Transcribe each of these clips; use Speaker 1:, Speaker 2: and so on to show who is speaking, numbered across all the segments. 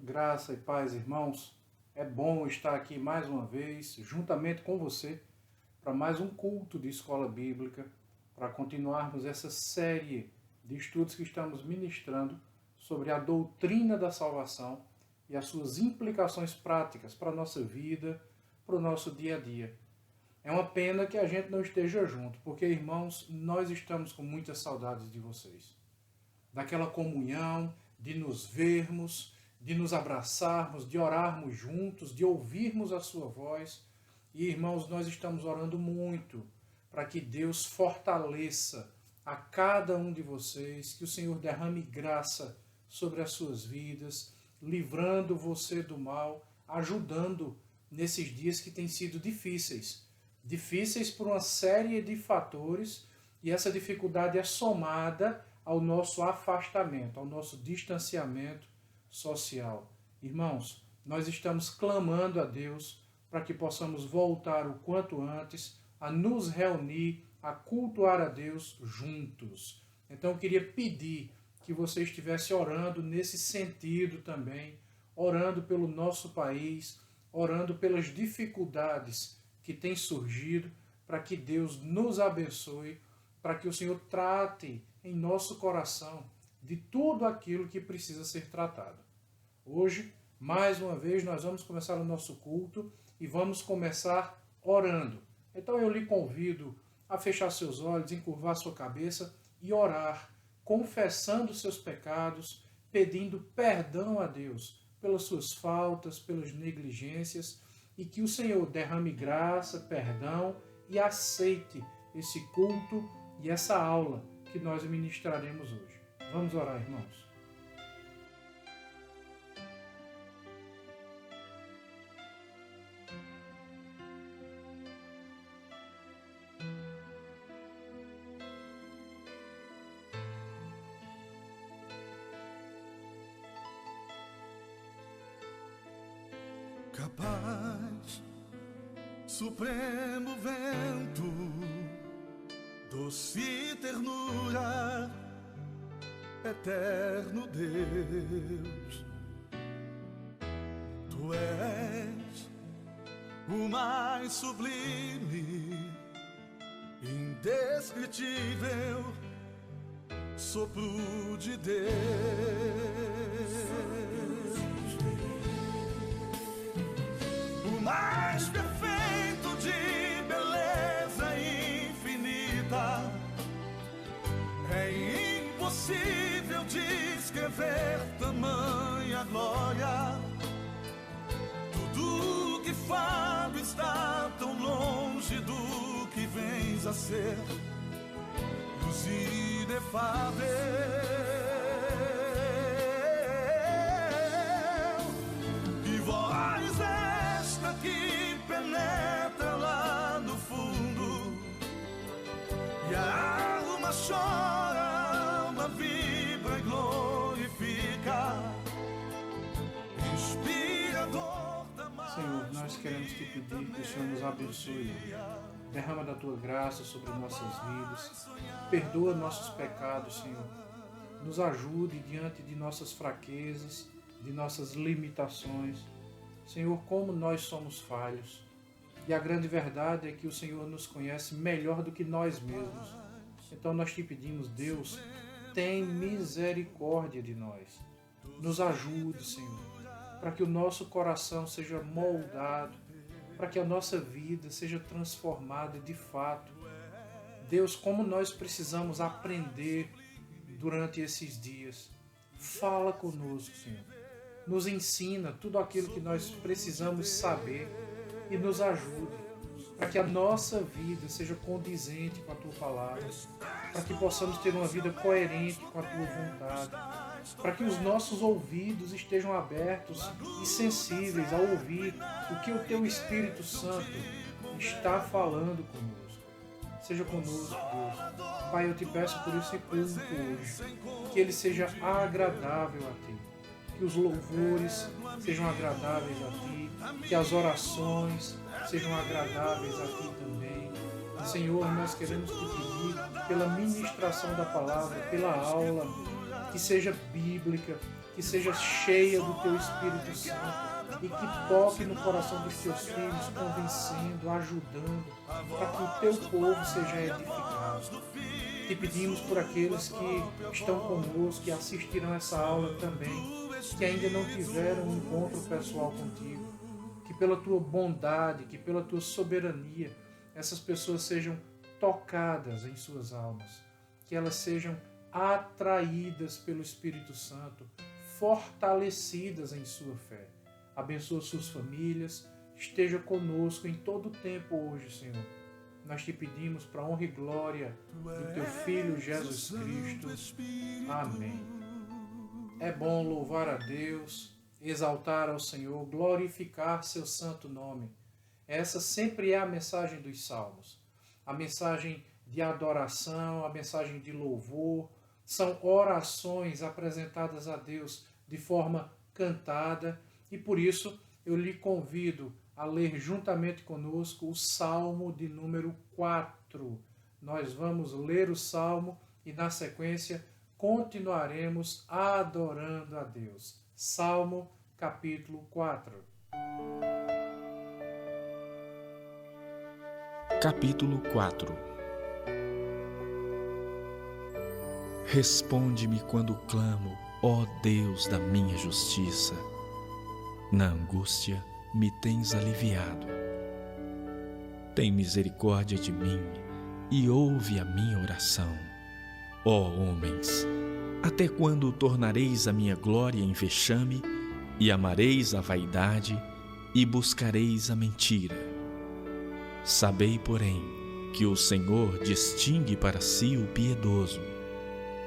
Speaker 1: Graça e paz, irmãos. É bom estar aqui mais uma vez, juntamente com você, para mais um culto de escola bíblica, para continuarmos essa série de estudos que estamos ministrando sobre a doutrina da salvação e as suas implicações práticas para a nossa vida, para o nosso dia a dia. É uma pena que a gente não esteja junto, porque, irmãos, nós estamos com muitas saudades de vocês. Daquela comunhão, de nos vermos, de nos abraçarmos, de orarmos juntos, de ouvirmos a sua voz. E, irmãos, nós estamos orando muito para que Deus fortaleça a cada um de vocês, que o Senhor derrame graça sobre as suas vidas, livrando você do mal, ajudando nesses dias que têm sido difíceis. Difíceis por uma série de fatores, e essa dificuldade é somada ao nosso afastamento, ao nosso distanciamento social. Irmãos, nós estamos clamando a Deus para que possamos voltar o quanto antes a nos reunir, a cultuar a Deus juntos. Então eu queria pedir que você estivesse orando nesse sentido também, orando pelo nosso país, orando pelas dificuldades que têm surgido, para que Deus nos abençoe, para que o Senhor trate em nosso coração de tudo aquilo que precisa ser tratado. Hoje, mais uma vez, nós vamos começar o nosso culto e vamos começar orando. Então eu lhe convido a fechar seus olhos, encurvar sua cabeça e orar, confessando seus pecados, pedindo perdão a Deus pelas suas faltas, pelas negligências, e que o Senhor derrame graça, perdão e aceite esse culto e essa aula que nós ministraremos hoje. Vamos orar, irmãos.
Speaker 2: Capaz, supremo vento, doce ternura, eterno Deus, Tu és o mais sublime, indescritível sopro de Deus, o mais perfeito de beleza infinita. É impossível descrever tamanha glória. Tudo que falo está tão longe do que vens a ser, luz inefável. E voz esta que penetra lá no fundo, e a alma chora, a alma vibra e glorifica, inspirador da mais.
Speaker 1: Senhor, nós queremos te pedir que o Senhor nos abençoe. Derrama da tua graça sobre nossas vidas. Perdoa nossos pecados, Senhor. Nos ajude diante de nossas fraquezas, de nossas limitações. Senhor, como nós somos falhos. E a grande verdade é que o Senhor nos conhece melhor do que nós mesmos. Então nós te pedimos, Deus, tem misericórdia de nós. Nos ajude, Senhor, para que o nosso coração seja moldado, para que a nossa vida seja transformada de fato. Deus, como nós precisamos aprender durante esses dias. Fala conosco, Senhor. Nos ensina tudo aquilo que nós precisamos saber e nos ajude para que a nossa vida seja condizente com a Tua Palavra, para que possamos ter uma vida coerente com a Tua vontade, para que os nossos ouvidos estejam abertos e sensíveis a ouvir o que o Teu Espírito Santo está falando conosco. Seja conosco, Deus. Pai, eu te peço por esse culto hoje, que ele seja agradável a Ti, que os louvores sejam agradáveis a Ti, que as orações sejam agradáveis a Ti também. Senhor, nós queremos Te pedir pela ministração da palavra, pela aula, que seja bíblica, que que seja cheia do Teu Espírito Santo e que toque no coração dos Teus filhos, convencendo, ajudando, para que o Teu povo seja edificado. Te pedimos por aqueles que estão conosco, que assistirão essa aula também, que ainda não tiveram um encontro pessoal contigo, que pela Tua bondade, que pela Tua soberania, essas pessoas sejam tocadas em suas almas, que elas sejam atraídas pelo Espírito Santo, fortalecidas em sua fé. Abençoa suas famílias, esteja conosco em todo o tempo hoje, Senhor. Nós te pedimos para a honra e glória do Teu Filho Jesus Cristo. Amém. É bom louvar a Deus, exaltar ao Senhor, glorificar seu santo nome. Essa sempre é a mensagem dos Salmos. A mensagem de adoração, a mensagem de louvor, são orações apresentadas a Deus de forma cantada, e por isso eu lhe convido a ler juntamente conosco o Salmo de número 4. Nós vamos ler o Salmo e na sequência continuaremos adorando a Deus. Salmo capítulo 4.
Speaker 3: Capítulo 4. Responde-me quando clamo, ó Deus da minha justiça. Na angústia me tens aliviado. Tem misericórdia de mim e ouve a minha oração. Ó homens, até quando tornareis a minha glória em vexame e amareis a vaidade e buscareis a mentira? Sabei, porém, que o Senhor distingue para si o piedoso.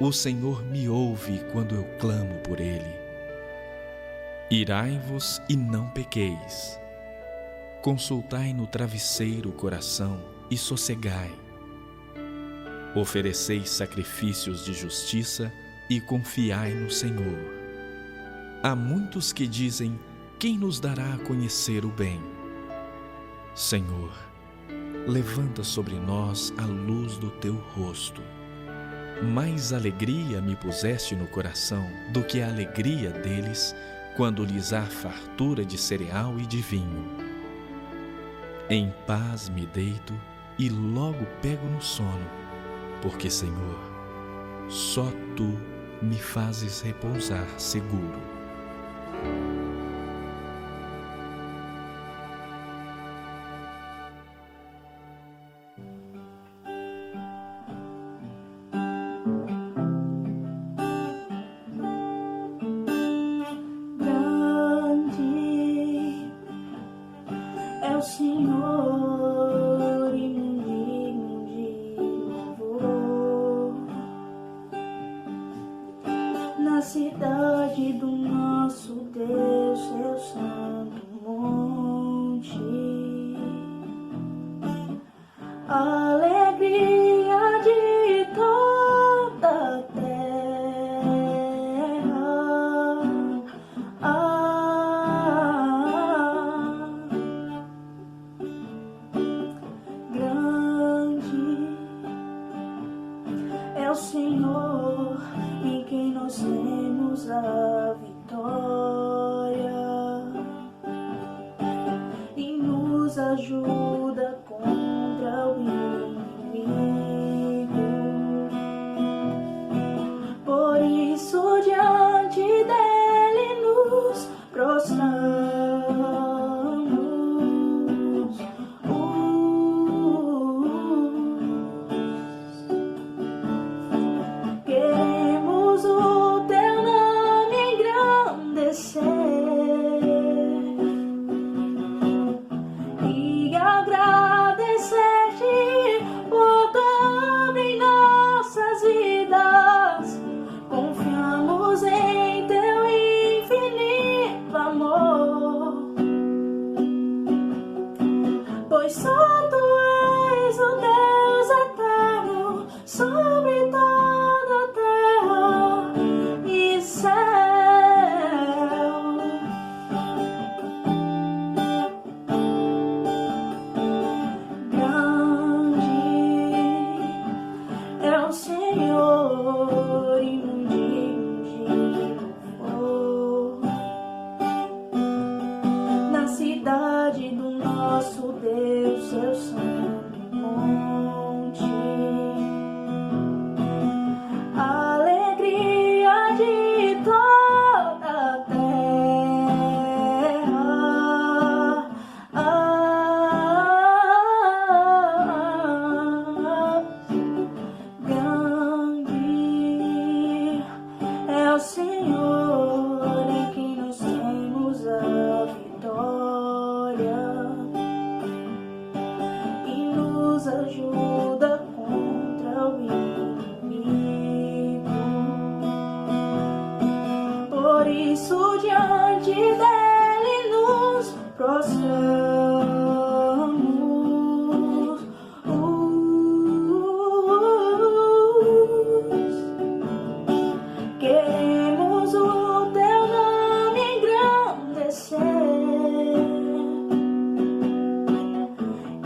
Speaker 3: O Senhor me ouve quando eu clamo por ele. Irai-vos e não pequeis. Consultai no travesseiro o coração e sossegai. Ofereceis sacrifícios de justiça e confiai no Senhor. Há muitos que dizem: quem nos dará a conhecer o bem? Senhor, levanta sobre nós a luz do teu rosto. Mais alegria me puseste no coração do que a alegria deles, quando lhes há fartura de cereal e de vinho. Em paz me deito e logo pego no sono, porque, Senhor, só Tu me fazes repousar seguro.
Speaker 4: Senhor, e digno de louvor, na cidade do nosso Deus, seu santo monte. Alegria de toda a o Senhor em quem nós temos a vitória e nos ajuda contra o inimigo. Por isso diante dele nos prostramos. Pois só Tu és o Deus eterno sobre toda a terra e céu. santidade do nosso Deus, seu santo monte. Alegria de toda a terra, grande é o Senhor em quem nós temos a vitória e nos ajuda contra o inimigo. Por isso diante dele nos prostramos. Queremos o teu nome engrandecer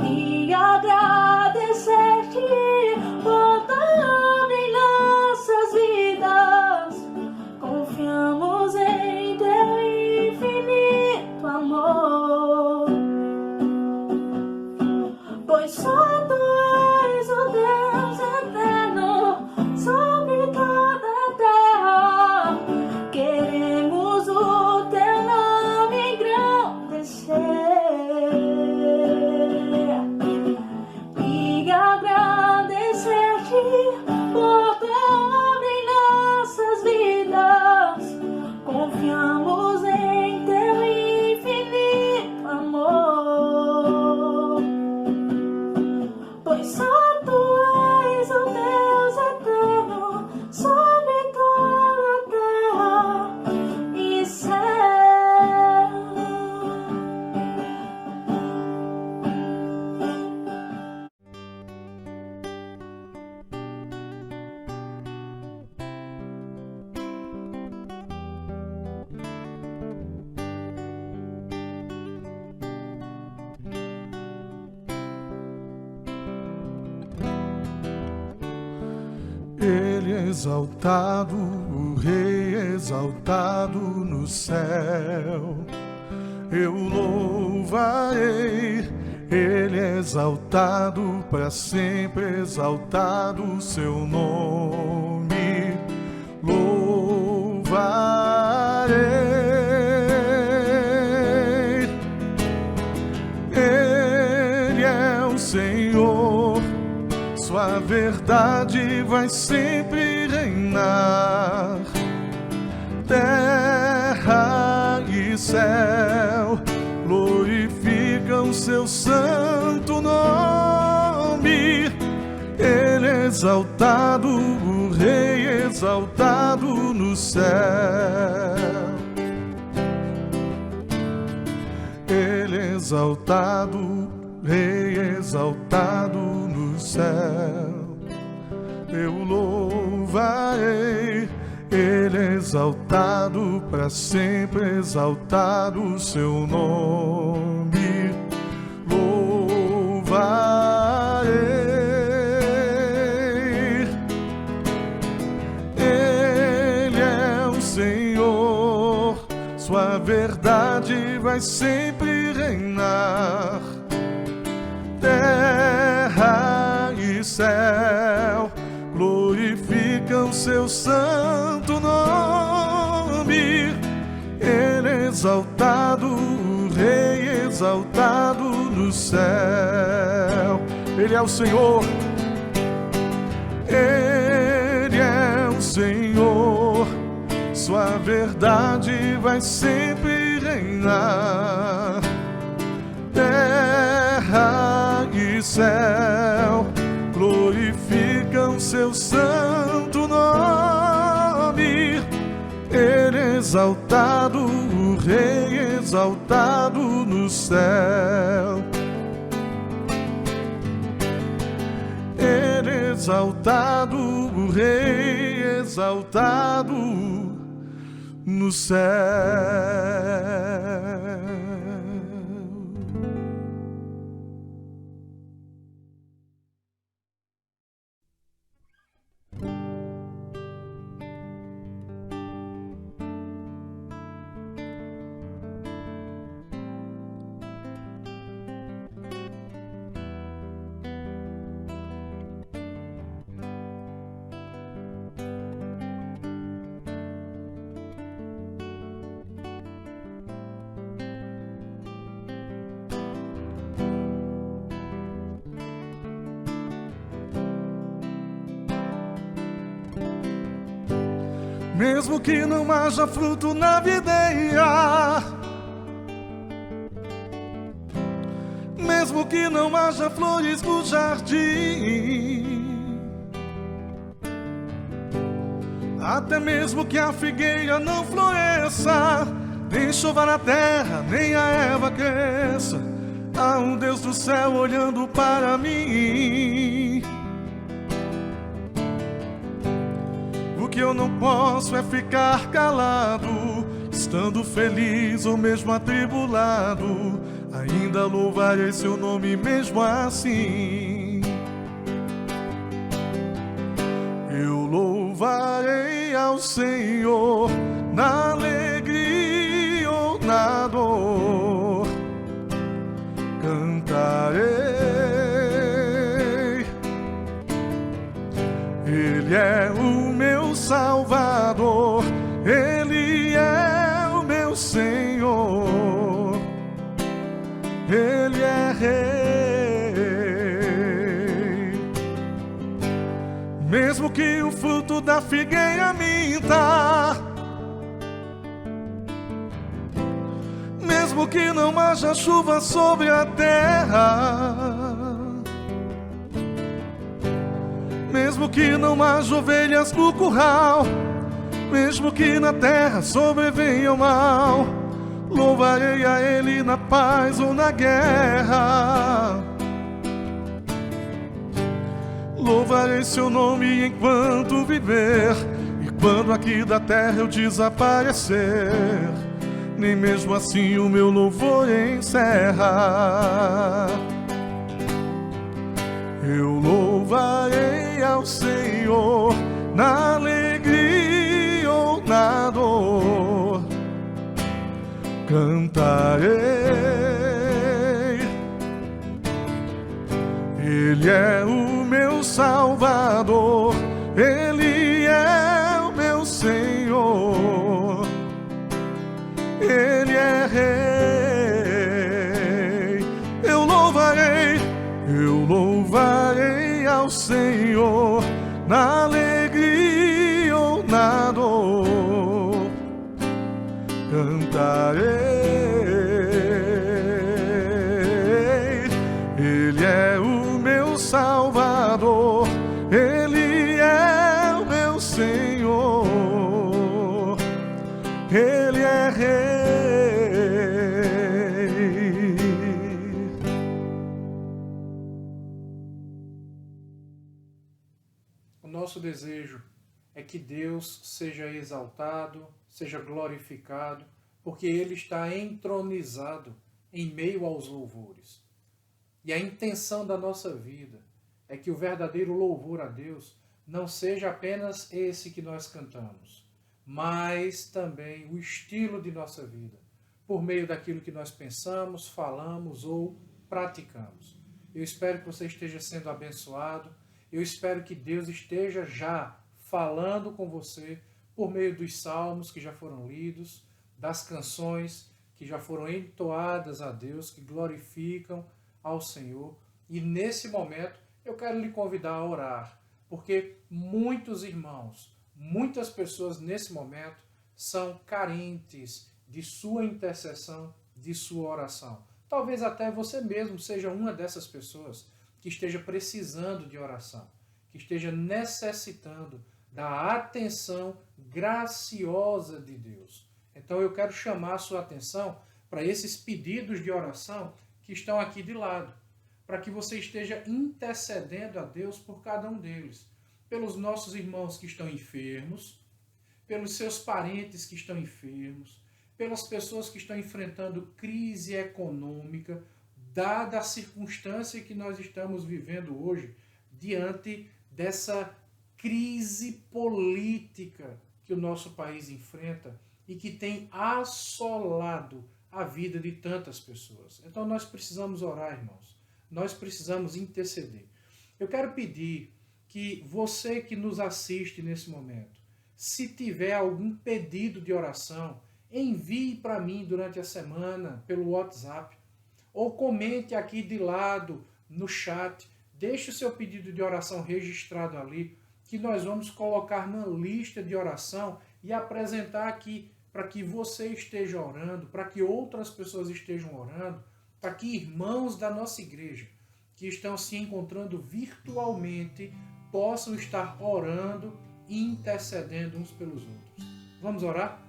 Speaker 4: e agradecer-te por tudo em nossas vidas. Confiamos em teu infinito amor, pois só tu és o Deus eterno sobre toda a terra. Queremos o teu nome engrandecer e agradecer-te por tua obra em nossas vidas. Confiamos em teu infinito amor, pois só tu és o Deus eterno sobre toda a terra e céu.
Speaker 2: Ele é exaltado, o Rei exaltado no céu. Eu louvarei, ele é exaltado, para sempre exaltado o seu nome. Louvarei, ele é o Senhor, sua verdade vai sempre reinar. Terra e céu glorificam seu santo nome. Ele é exaltado, o Rei exaltado no céu. Ele é exaltado, Rei exaltado no céu. Eu louvarei, ele é exaltado, para sempre exaltado o seu nome. Louvarei, ele é o Senhor, sua verdade vai sempre reinar. Terra e céu glorificam seu santo nome. Ele é exaltado, o Rei exaltado no céu. Ele é o Senhor, ele é o Senhor, sua verdade vai sempre reinar. Terra e céu glorificam seu santo nome. Ele é exaltado, o Rei exaltado no céu. Ele é exaltado, o Rei exaltado no céu. mesmo que não haja fruto na videira, mesmo que não haja flores no jardim, até mesmo que a figueira não floresça, nem chova na terra, nem a erva cresça, há um Deus do céu olhando para mim. O que eu não posso é ficar calado, estando feliz ou mesmo atribulado, ainda louvarei seu nome mesmo assim. Eu louvarei ao Senhor na alegria ou na dor, cantarei. Ele é o meu Salvador, Ele é o meu Senhor, Ele é Rei. Mesmo que o fruto da figueira minta, mesmo que não haja chuva sobre a terra, mesmo que não haja ovelhas no curral, mesmo que na terra sobrevenha o mal, louvarei a Ele na paz ou na guerra. Louvarei seu nome enquanto viver, e quando aqui da terra eu desaparecer, nem mesmo assim o meu louvor encerra. Eu louvarei ao Senhor na alegria ou na dor, cantarei. Ele é o meu Salvador, Ele é o meu Senhor, Ele é Rei. Eu louvarei ao Senhor na alegria ou na dor, cantarei. Ele é o meu Salvador, Ele é o meu Senhor, Ele é Rei.
Speaker 1: O nosso desejo é que Deus seja exaltado, seja glorificado, porque Ele está entronizado em meio aos louvores. E a intenção da nossa vida é que o verdadeiro louvor a Deus não seja apenas esse que nós cantamos, mas também o estilo de nossa vida, por meio daquilo que nós pensamos, falamos ou praticamos. Eu espero que você esteja sendo abençoado. Eu espero que Deus esteja já falando com você por meio dos salmos que já foram lidos, das canções que já foram entoadas a Deus, que glorificam ao Senhor. E nesse momento eu quero lhe convidar a orar, porque muitos irmãos, muitas pessoas nesse momento são carentes de sua intercessão, de sua oração. Talvez até você mesmo seja uma dessas pessoas que esteja precisando de oração, que esteja necessitando da atenção graciosa de Deus. Então eu quero chamar a sua atenção para esses pedidos de oração que estão aqui de lado, para que você esteja intercedendo a Deus por cada um deles, pelos nossos irmãos que estão enfermos, pelos seus parentes que estão enfermos, pelas pessoas que estão enfrentando crise econômica, dada a circunstância que nós estamos vivendo hoje, diante dessa crise política que o nosso país enfrenta e que tem assolado a vida de tantas pessoas. Então nós precisamos orar, irmãos. Nós precisamos interceder. Eu quero pedir que você que nos assiste nesse momento, se tiver algum pedido de oração, envie para mim durante a semana pelo WhatsApp, ou comente aqui de lado no chat, deixe o seu pedido de oração registrado ali, que nós vamos colocar na lista de oração e apresentar aqui para que você esteja orando, para que outras pessoas estejam orando, para que irmãos da nossa igreja que estão se encontrando virtualmente possam estar orando e intercedendo uns pelos outros. Vamos orar?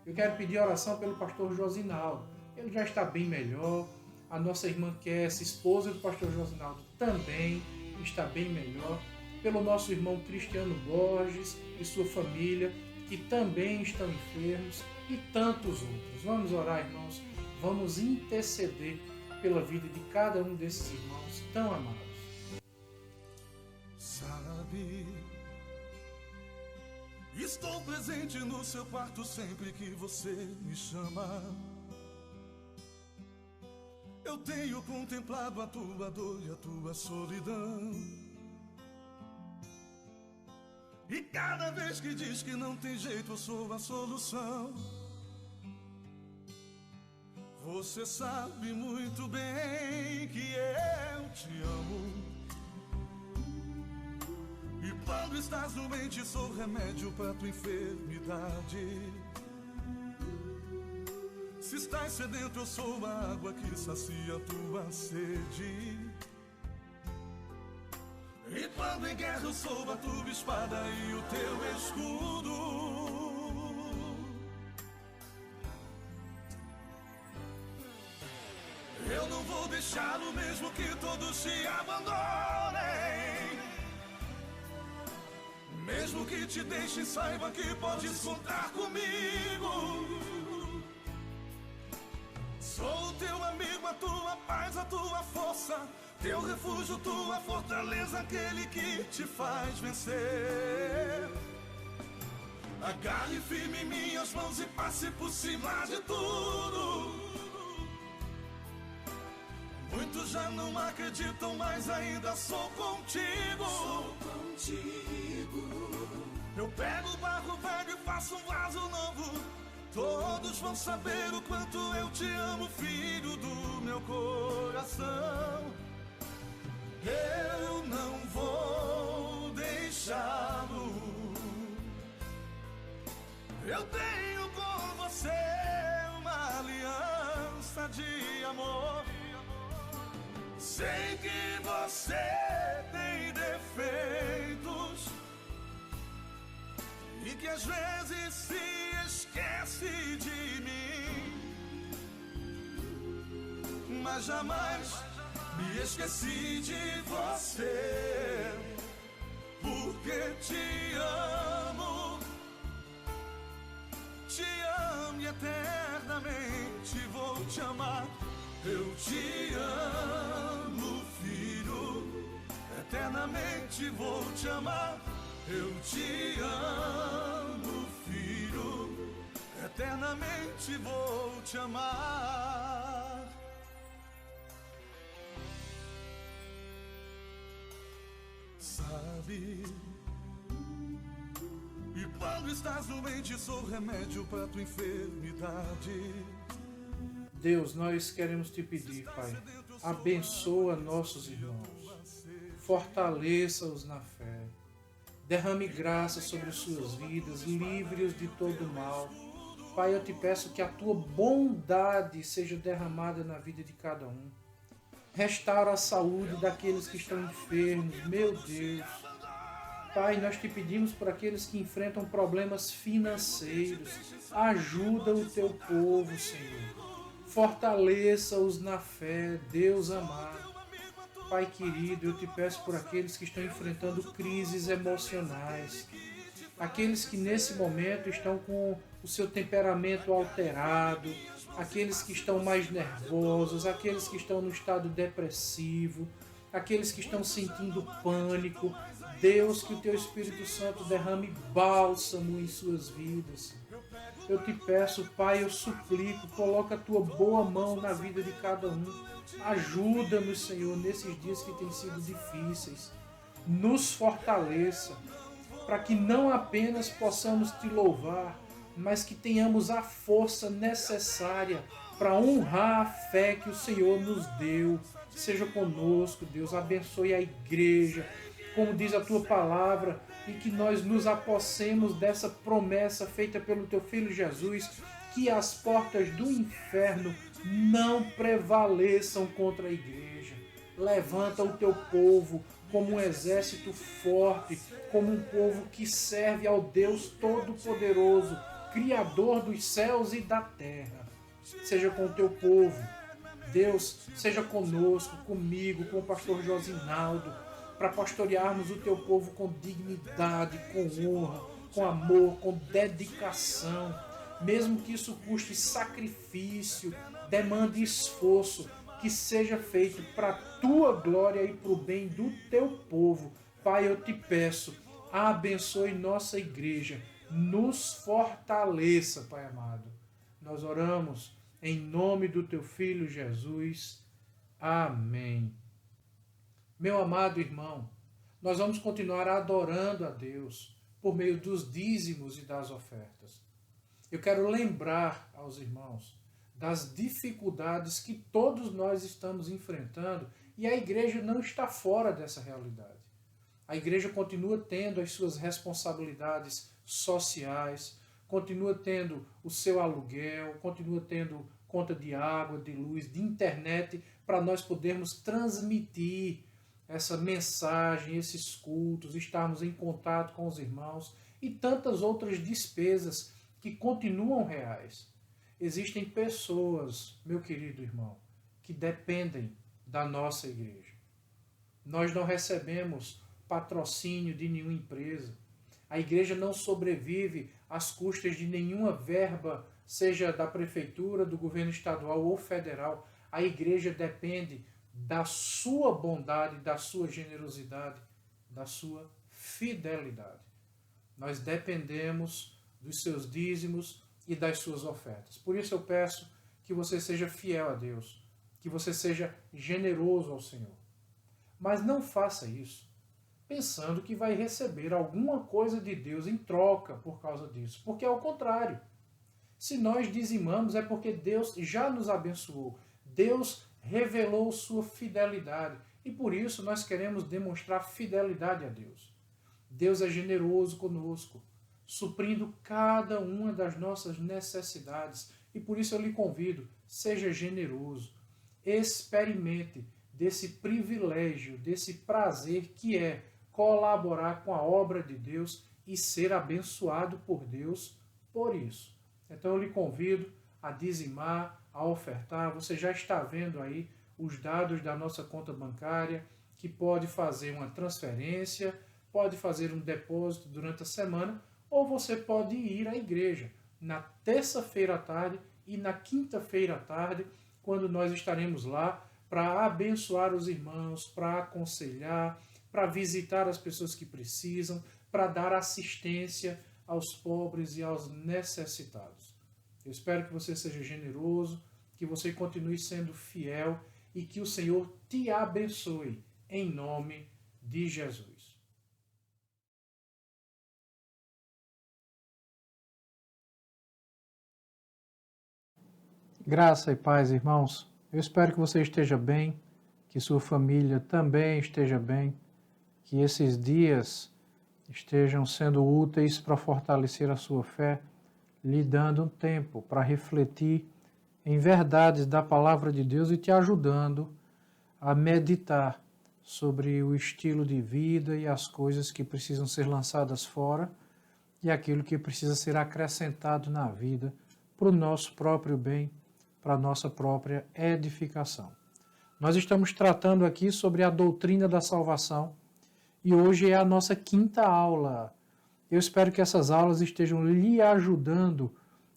Speaker 1: Eu quero pedir oração pelo pastor Josinaldo. Ele já está bem melhor. A nossa irmã Kessia, esposa do pastor Josinaldo, também está bem melhor. Pelo nosso irmão Cristiano Borges e sua família, que também estão enfermos, e tantos outros. Vamos orar, irmãos. Vamos interceder pela vida de cada um desses irmãos tão amados.
Speaker 2: Sabe, estou presente no seu quarto sempre que você me chama. Eu tenho contemplado a tua dor e a tua solidão. E cada vez que diz que não tem jeito, eu sou a solução. Você sabe muito bem que eu te amo. E quando estás doente, sou remédio para tua enfermidade. Se estás sedento, eu sou a água que sacia tua sede. E quando em guerra, eu sou a tua espada e o teu escudo. Eu não vou deixá-lo mesmo que todos te abandonem. Mesmo que te deixem, saiba que podes contar comigo. Sou teu amigo, a tua paz, a tua força, teu refúgio, tua fortaleza, aquele que te faz vencer. Agarre firme em minhas mãos e passe por cima de tudo. Muitos já não acreditam, mas ainda sou contigo. Sou contigo. Eu pego o barro velho e faço um vaso novo. Todos vão saber o quanto eu te amo, filho do meu coração. Eu não vou deixá-lo. Eu tenho com você uma aliança de amor. Sei que você tem defeitos e que às vezes se esquece de mim, mas jamais me esqueci de você, porque te amo e eternamente vou te amar. Eu te amo, filho, eternamente vou te amar. Eu te amo, filho, eternamente vou te amar. Sabe, e quando estás doente, sou remédio para tua enfermidade.
Speaker 1: Deus, nós queremos te pedir, Pai, abençoa nossos irmãos, fortaleça-os na fé, derrame graça sobre suas vidas, livre-os de todo mal. Pai, eu te peço que a tua bondade seja derramada na vida de cada um. Restaura a saúde daqueles que estão enfermos, meu Deus. Pai, nós te pedimos por aqueles que enfrentam problemas financeiros. Ajuda o teu povo, Senhor. Fortaleça-os na fé, Deus amado. Pai querido, eu te peço por aqueles que estão enfrentando crises emocionais, aqueles que nesse momento estão com o seu temperamento alterado, aqueles que estão mais nervosos, aqueles que estão no estado depressivo, aqueles que estão sentindo pânico. Deus, que o teu Espírito Santo derrame bálsamo em suas vidas. Eu te peço, Pai, eu suplico, coloca a tua boa mão na vida de cada um. Ajuda-nos, Senhor, nesses dias que têm sido difíceis. Nos fortaleça, para que não apenas possamos te louvar, mas que tenhamos a força necessária para honrar a fé que o Senhor nos deu. Seja conosco, Deus, abençoe a igreja. Como diz a tua palavra, e que nós nos apossemos dessa promessa feita pelo teu Filho Jesus, que as portas do inferno não prevaleçam contra a igreja. Levanta o teu povo como um exército forte, como um povo que serve ao Deus Todo-Poderoso, Criador dos céus e da terra. Seja com o teu povo, Deus, seja conosco, comigo, com o pastor Josinaldo, para pastorearmos o teu povo com dignidade, com honra, com amor, com dedicação, mesmo que isso custe sacrifício, demande esforço, que seja feito para a tua glória e para o bem do teu povo. Pai, eu te peço, abençoe nossa igreja, nos fortaleça, Pai amado. Nós oramos em nome do teu Filho Jesus. Amém. Meu amado irmão, nós vamos continuar adorando a Deus por meio dos dízimos e das ofertas. Eu quero lembrar aos irmãos das dificuldades que todos nós estamos enfrentando e a igreja não está fora dessa realidade. A igreja continua tendo as suas responsabilidades sociais, continua tendo o seu aluguel, continua tendo conta de água, de luz, de internet, para nós podermos transmitir essa mensagem, esses cultos, estarmos em contato com os irmãos e tantas outras despesas que continuam reais. Existem pessoas, meu querido irmão, que dependem da nossa igreja. Nós não recebemos patrocínio de nenhuma empresa. A igreja não sobrevive às custas de nenhuma verba, seja da prefeitura, do governo estadual ou federal. A igreja depende da sua bondade, da sua generosidade, da sua fidelidade. Nós dependemos dos seus dízimos e das suas ofertas. Por isso eu peço que você seja fiel a Deus, que você seja generoso ao Senhor. Mas não faça isso pensando que vai receber alguma coisa de Deus em troca por causa disso, porque é o contrário. Se nós dizimamos é porque Deus já nos abençoou, Deus revelou sua fidelidade e por isso nós queremos demonstrar fidelidade a Deus. Deus é generoso conosco, suprindo cada uma das nossas necessidades. E por isso eu lhe convido, seja generoso, experimente desse privilégio, desse prazer que é colaborar com a obra de Deus e ser abençoado por Deus por isso. Então eu lhe convido a dizimar, a ofertar. Você já está vendo aí os dados da nossa conta bancária, que pode fazer uma transferência, pode fazer um depósito durante a semana, ou você pode ir à igreja na terça-feira à tarde e na quinta-feira à tarde, quando nós estaremos lá para abençoar os irmãos, para aconselhar, para visitar as pessoas que precisam, para dar assistência aos pobres e aos necessitados. Eu espero que você seja generoso, que você continue sendo fiel e que o Senhor te abençoe, em nome de Jesus. Graça e paz, irmãos. Eu espero que você esteja bem, que sua família também esteja bem, que esses dias estejam sendo úteis para fortalecer a sua fé, lhe dando um tempo para refletir em verdades da palavra de Deus e te ajudando a meditar sobre o estilo de vida e as coisas que precisam ser lançadas fora e aquilo que precisa ser acrescentado na vida para o nosso próprio bem, para a nossa própria edificação. Nós estamos tratando aqui sobre a doutrina da salvação e hoje é a nossa quinta aula. Eu espero que essas aulas estejam lhe ajudando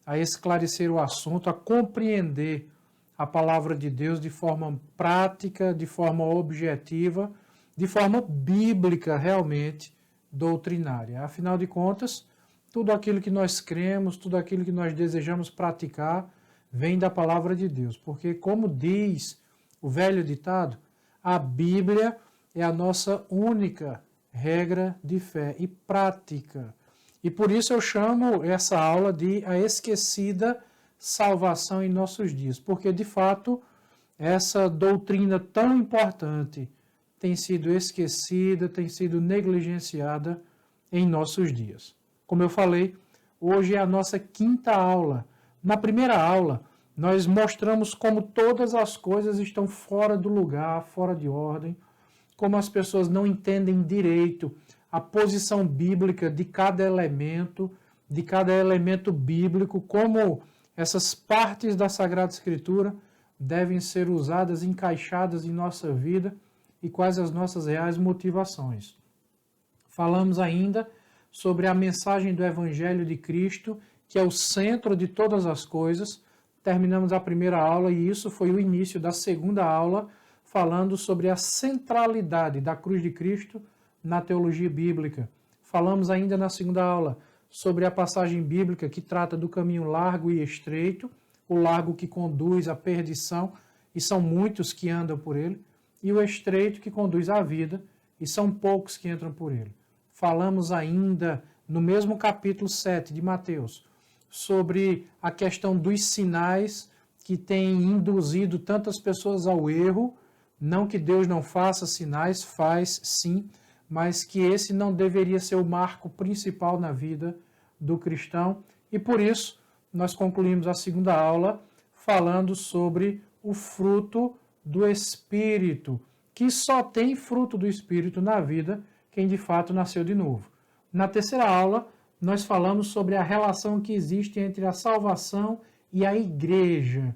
Speaker 1: a esclarecer o assunto, a compreender a palavra de Deus de forma prática, de forma objetiva, de forma bíblica realmente, doutrinária. Afinal de contas, tudo aquilo que nós cremos, tudo aquilo que nós desejamos praticar, vem da palavra de Deus. Porque, como diz o velho ditado, a Bíblia é a nossa única regra de fé e prática. E por isso eu chamo essa aula de a esquecida salvação em nossos dias. Porque, de fato, essa doutrina tão importante tem sido esquecida, tem sido negligenciada em nossos dias. Como eu falei, hoje é a nossa 5ª aula. Na primeira aula, nós mostramos como todas as coisas estão fora do lugar, fora de ordem, como as pessoas não entendem direito a posição bíblica de cada elemento bíblico, como essas partes da Sagrada Escritura devem ser usadas, encaixadas em nossa vida e quais as nossas reais motivações. Falamos ainda sobre a mensagem do Evangelho de Cristo, que é o centro de todas as coisas. Terminamos a primeira aula e isso foi o início da segunda aula, falando sobre a centralidade da cruz de Cristo na teologia bíblica. Falamos ainda na segunda aula sobre a passagem bíblica que trata do caminho largo e estreito, o largo que conduz à perdição, e são muitos que andam por ele, e o estreito que conduz à vida, e são poucos que entram por ele. Falamos ainda, no mesmo capítulo 7 de Mateus, sobre a questão dos sinais que têm induzido tantas pessoas ao erro. Não que Deus não faça sinais, faz sim, mas que esse não deveria ser o marco principal na vida do cristão. E por isso, nós concluímos a segunda aula falando sobre o fruto do Espírito, que só tem fruto do Espírito na vida quem de fato nasceu de novo. Na terceira aula, nós falamos sobre a relação que existe entre a salvação e a igreja,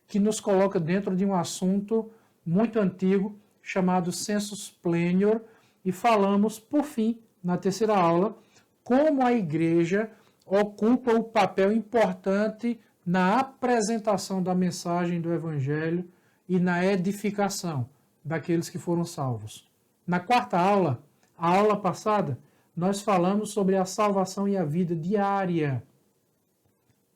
Speaker 1: que nos coloca dentro de um assunto muito antigo, chamado sensus plenior, e falamos, por fim, na terceira aula, como a igreja ocupa o papel importante na apresentação da mensagem do Evangelho e na edificação daqueles que foram salvos. Na quarta aula, a aula passada, nós falamos sobre a salvação e a vida diária.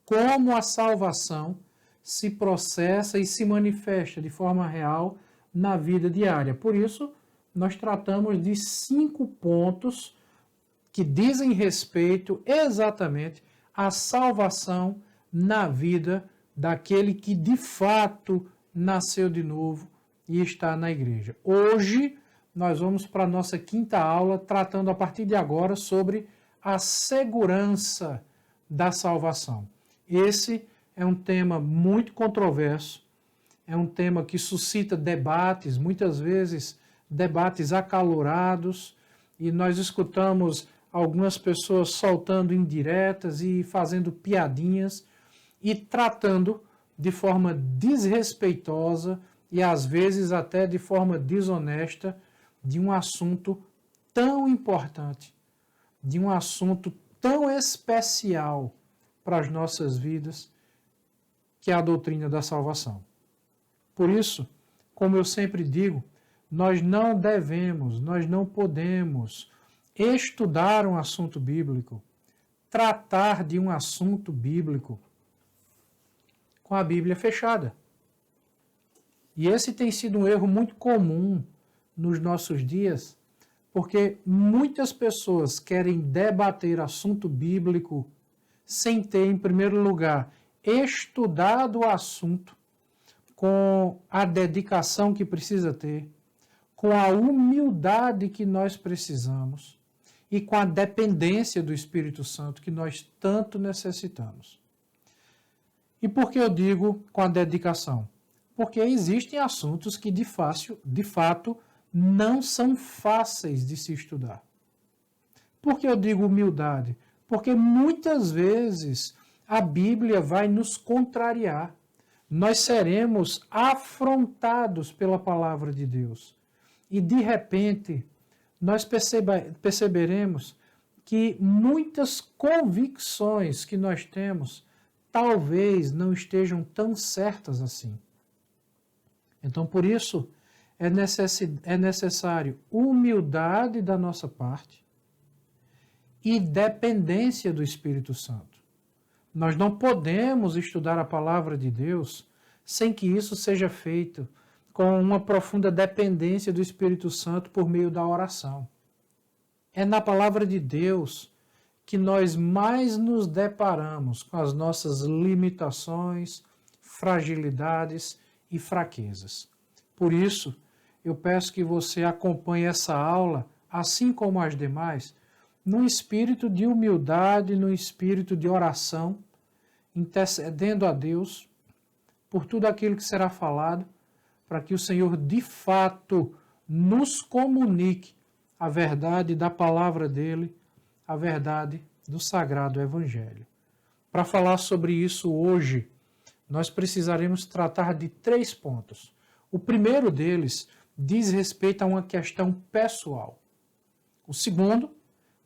Speaker 1: Como a salvação se processa e se manifesta de forma real na vida diária. Por isso, nós tratamos de 5 pontos que dizem respeito exatamente à salvação na vida daquele que de fato nasceu de novo e está na igreja. Hoje, nós vamos para a nossa 5ª aula, tratando a partir de agora sobre a segurança da salvação. Esse é um tema muito controverso, é um tema que suscita debates, muitas vezes debates acalorados, e nós escutamos algumas pessoas soltando indiretas e fazendo piadinhas e tratando de forma desrespeitosa e às vezes até de forma desonesta de um assunto tão importante, de um assunto tão especial para as nossas vidas, que é a doutrina da salvação. Por isso, como eu sempre digo, nós não devemos, nós não podemos estudar um assunto bíblico, tratar de um assunto bíblico com a Bíblia fechada. E esse tem sido um erro muito comum nos nossos dias, porque muitas pessoas querem debater assunto bíblico sem ter, em primeiro lugar, estudado o assunto com a dedicação que precisa ter, com a humildade que nós precisamos e com a dependência do Espírito Santo que nós tanto necessitamos. E por que eu digo com a dedicação? Porque existem assuntos que de fato não são fáceis de se estudar. Por que eu digo humildade? Porque muitas vezes a Bíblia vai nos contrariar. Nós seremos afrontados pela palavra de Deus. E de repente, nós perceberemos que muitas convicções que nós temos talvez não estejam tão certas assim. Então, por isso, é necessário humildade da nossa parte e dependência do Espírito Santo. Nós não podemos estudar a palavra de Deus sem que isso seja feito com uma profunda dependência do Espírito Santo por meio da oração. É na palavra de Deus que nós mais nos deparamos com as nossas limitações, fragilidades e fraquezas. Por isso, eu peço que você acompanhe essa aula, assim como as demais, num espírito de humildade, num espírito de oração, intercedendo a Deus por tudo aquilo que será falado, para que o Senhor de fato nos comunique a verdade da palavra dele, a verdade do Sagrado Evangelho. Para falar sobre isso hoje, nós precisaremos tratar de 3 pontos. O primeiro deles diz respeito a uma questão pessoal. O segundo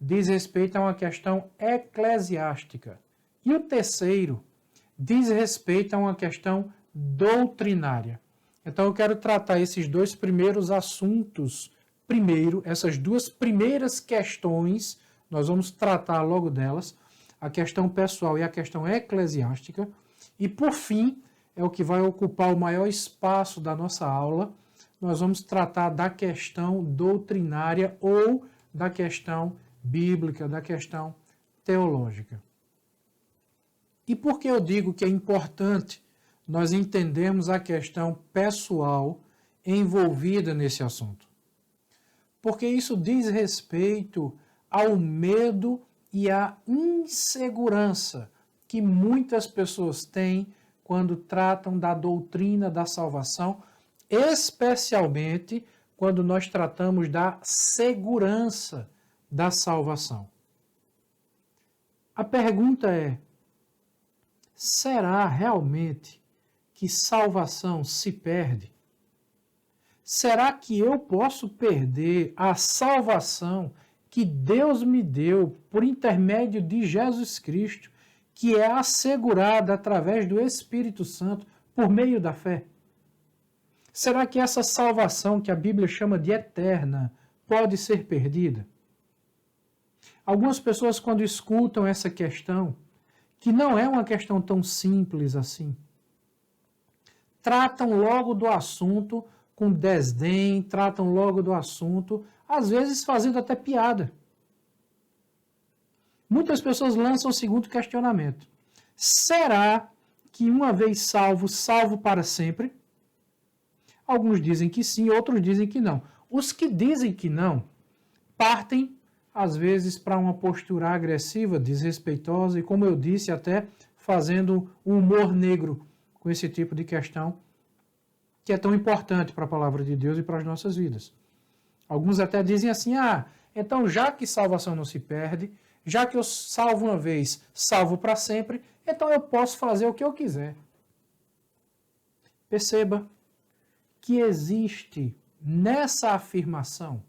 Speaker 1: diz respeito a uma questão eclesiástica. E o terceiro diz respeito a uma questão doutrinária. Então eu quero tratar esses 2 primeiros assuntos primeiro, essas 2 primeiras questões, nós vamos tratar logo delas, a questão pessoal e a questão eclesiástica, e por fim, é o que vai ocupar o maior espaço da nossa aula, nós vamos tratar da questão doutrinária ou da questão bíblica, da questão teológica. E por que eu digo que é importante nós entendermos a questão pessoal envolvida nesse assunto? Porque isso diz respeito ao medo e à insegurança que muitas pessoas têm quando tratam da doutrina da salvação, especialmente quando nós tratamos da segurança da salvação. A pergunta é: será realmente que salvação se perde? Será que eu posso perder a salvação que Deus me deu por intermédio de Jesus Cristo, que é assegurada através do Espírito Santo por meio da fé? Será que essa salvação que a Bíblia chama de eterna pode ser perdida? Algumas pessoas, quando escutam essa questão, que não é uma questão tão simples assim, tratam logo do assunto com desdém, tratam logo do assunto, às vezes fazendo até piada. Muitas pessoas lançam o seguinte questionamento: será que uma vez salvo, salvo para sempre? Alguns dizem que sim, outros dizem que não. Os que dizem que não, partem, às vezes, para uma postura agressiva, desrespeitosa e, como eu disse, até fazendo um humor negro com esse tipo de questão, que é tão importante para a palavra de Deus e para as nossas vidas. Alguns até dizem assim: então já que salvação não se perde, já que eu salvo uma vez, salvo para sempre, então eu posso fazer o que eu quiser. Perceba que existe nessa afirmação,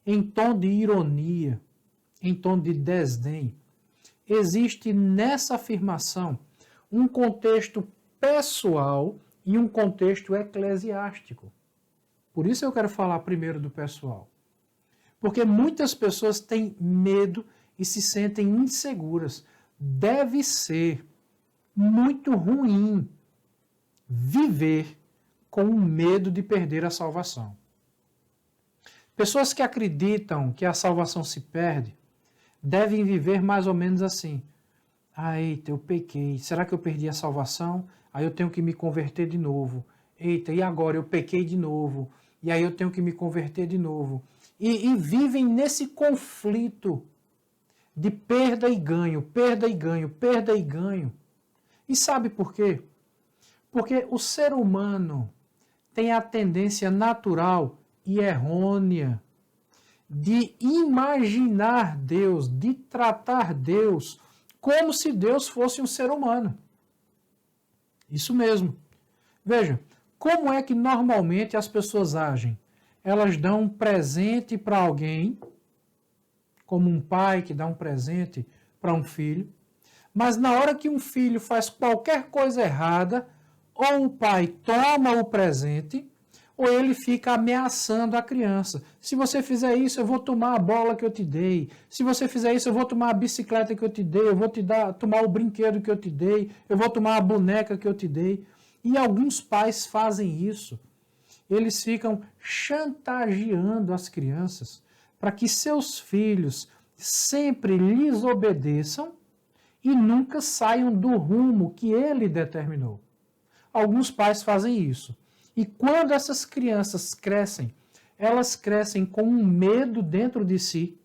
Speaker 1: em tom de ironia, em tom de desdém, existe nessa afirmação um contexto pessoal e um contexto eclesiástico. Por isso eu quero falar primeiro do pessoal. Porque muitas pessoas têm medo e se sentem inseguras. Deve ser muito ruim viver com o medo de perder a salvação. Pessoas que acreditam que a salvação se perde devem viver mais ou menos assim: eita, eu pequei, será que eu perdi a salvação? Aí eu tenho que me converter de novo. Eita, e agora eu pequei de novo, e aí eu tenho que me converter de novo. E vivem nesse conflito de perda e ganho, perda e ganho, perda e ganho. E sabe por quê? Porque o ser humano tem a tendência natural e errônea de imaginar Deus, de tratar Deus como se Deus fosse um ser humano. Isso mesmo. Veja, como é que normalmente as pessoas agem? Elas dão um presente para alguém, como um pai que dá um presente para um filho, mas na hora que um filho faz qualquer coisa errada, ou o pai toma o presente, ou ele fica ameaçando a criança. Se você fizer isso, eu vou tomar a bola que eu te dei. Se você fizer isso, eu vou tomar a bicicleta que eu te dei. Eu vou tomar o brinquedo que eu te dei. Eu vou tomar a boneca que eu te dei. E alguns pais fazem isso. Eles ficam chantageando as crianças para que seus filhos sempre lhes obedeçam e nunca saiam do rumo que ele determinou. Alguns pais fazem isso. E quando essas crianças crescem, elas crescem com um medo dentro de si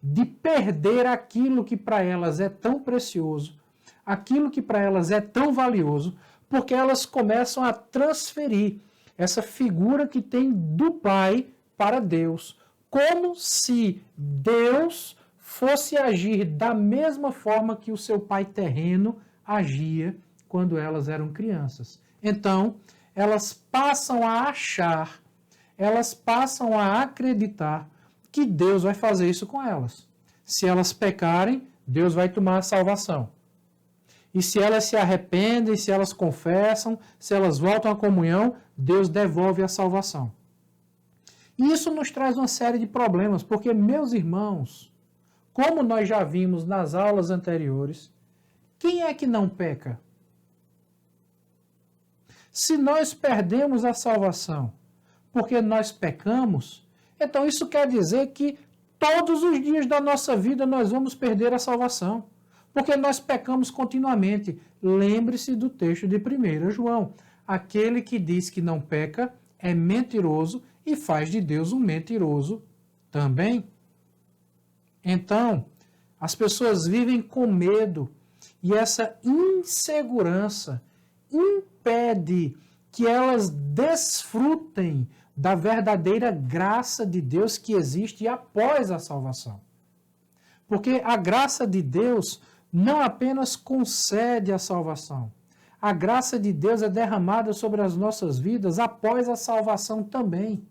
Speaker 1: de perder aquilo que para elas é tão precioso, aquilo que para elas é tão valioso, porque elas começam a transferir essa figura que tem do Pai para Deus, como se Deus fosse agir da mesma forma que o seu pai terreno agia quando elas eram crianças. Então, elas passam a achar, elas passam a acreditar que Deus vai fazer isso com elas. Se elas pecarem, Deus vai tomar a salvação. E se elas se arrependem, se elas confessam, se elas voltam à comunhão, Deus devolve a salvação. E isso nos traz uma série de problemas, porque, meus irmãos, como nós já vimos nas aulas anteriores, quem é que não peca? Se nós perdemos a salvação porque nós pecamos, então isso quer dizer que todos os dias da nossa vida nós vamos perder a salvação, porque nós pecamos continuamente. Lembre-se do texto de 1 João. Aquele que diz que não peca é mentiroso e faz de Deus um mentiroso também. Então, as pessoas vivem com medo e essa insegurança impede que elas desfrutem da verdadeira graça de Deus que existe após a salvação. Porque a graça de Deus não apenas concede a salvação, a graça de Deus é derramada sobre as nossas vidas após a salvação também.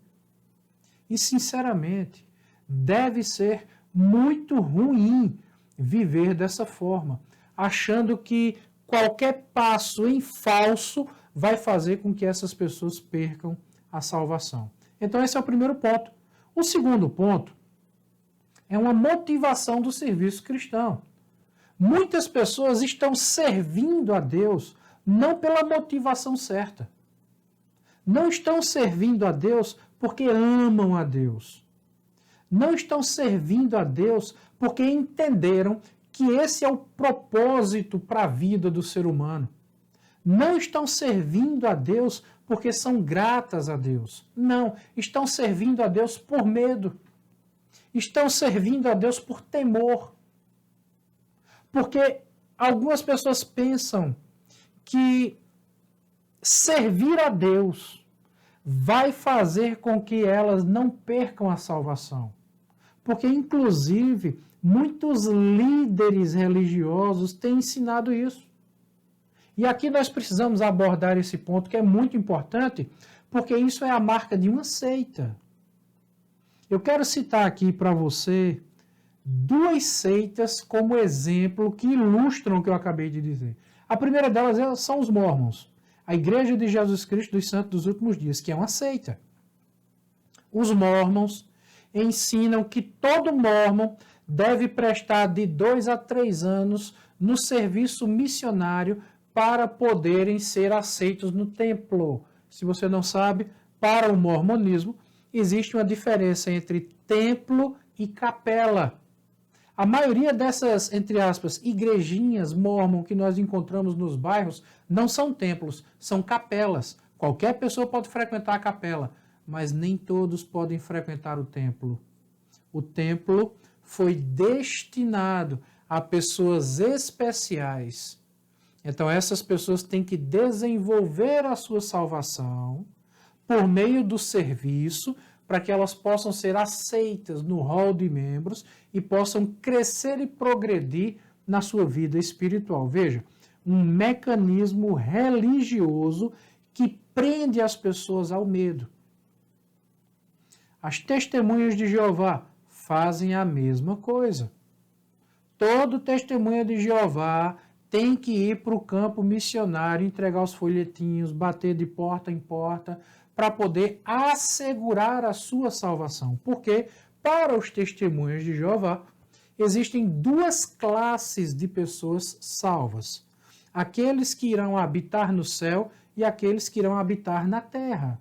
Speaker 1: E, sinceramente, deve ser muito ruim viver dessa forma, achando que qualquer passo em falso vai fazer com que essas pessoas percam a salvação. Então, esse é o primeiro ponto. O segundo ponto é uma motivação do serviço cristão. Muitas pessoas estão servindo a Deus não pela motivação certa. Não estão servindo a Deus porque amam a Deus. Não estão servindo a Deus porque entenderam que esse é o propósito para a vida do ser humano. Não estão servindo a Deus porque são gratas a Deus. Não, estão servindo a Deus por medo. Estão servindo a Deus por temor. Porque algumas pessoas pensam que servir a Deus vai fazer com que elas não percam a salvação. Porque, inclusive, muitos líderes religiosos têm ensinado isso. E aqui nós precisamos abordar esse ponto que é muito importante, porque isso é a marca de uma seita. Eu quero citar aqui para você duas seitas como exemplo que ilustram o que eu acabei de dizer. A primeira delas são os Mormons, a Igreja de Jesus Cristo dos Santos dos Últimos Dias, que é uma seita. Os Mormons ensinam que todo Mormon deve prestar de 2 a 3 anos no serviço missionário para poderem ser aceitos no templo. Se você não sabe, para o mormonismo existe uma diferença entre templo e capela. A maioria dessas, entre aspas, igrejinhas mormon que nós encontramos nos bairros não são templos, são capelas. Qualquer pessoa pode frequentar a capela, mas nem todos podem frequentar o templo. O templo foi destinado a pessoas especiais. Então essas pessoas têm que desenvolver a sua salvação por meio do serviço, para que elas possam ser aceitas no hall de membros e possam crescer e progredir na sua vida espiritual. Veja, um mecanismo religioso que prende as pessoas ao medo. As testemunhas de Jeová fazem a mesma coisa. Todo testemunha de Jeová tem que ir para o campo missionário, entregar os folhetinhos, bater de porta em porta, para poder assegurar a sua salvação. Porque, para os testemunhas de Jeová, existem duas classes de pessoas salvas. Aqueles que irão habitar no céu e aqueles que irão habitar na terra.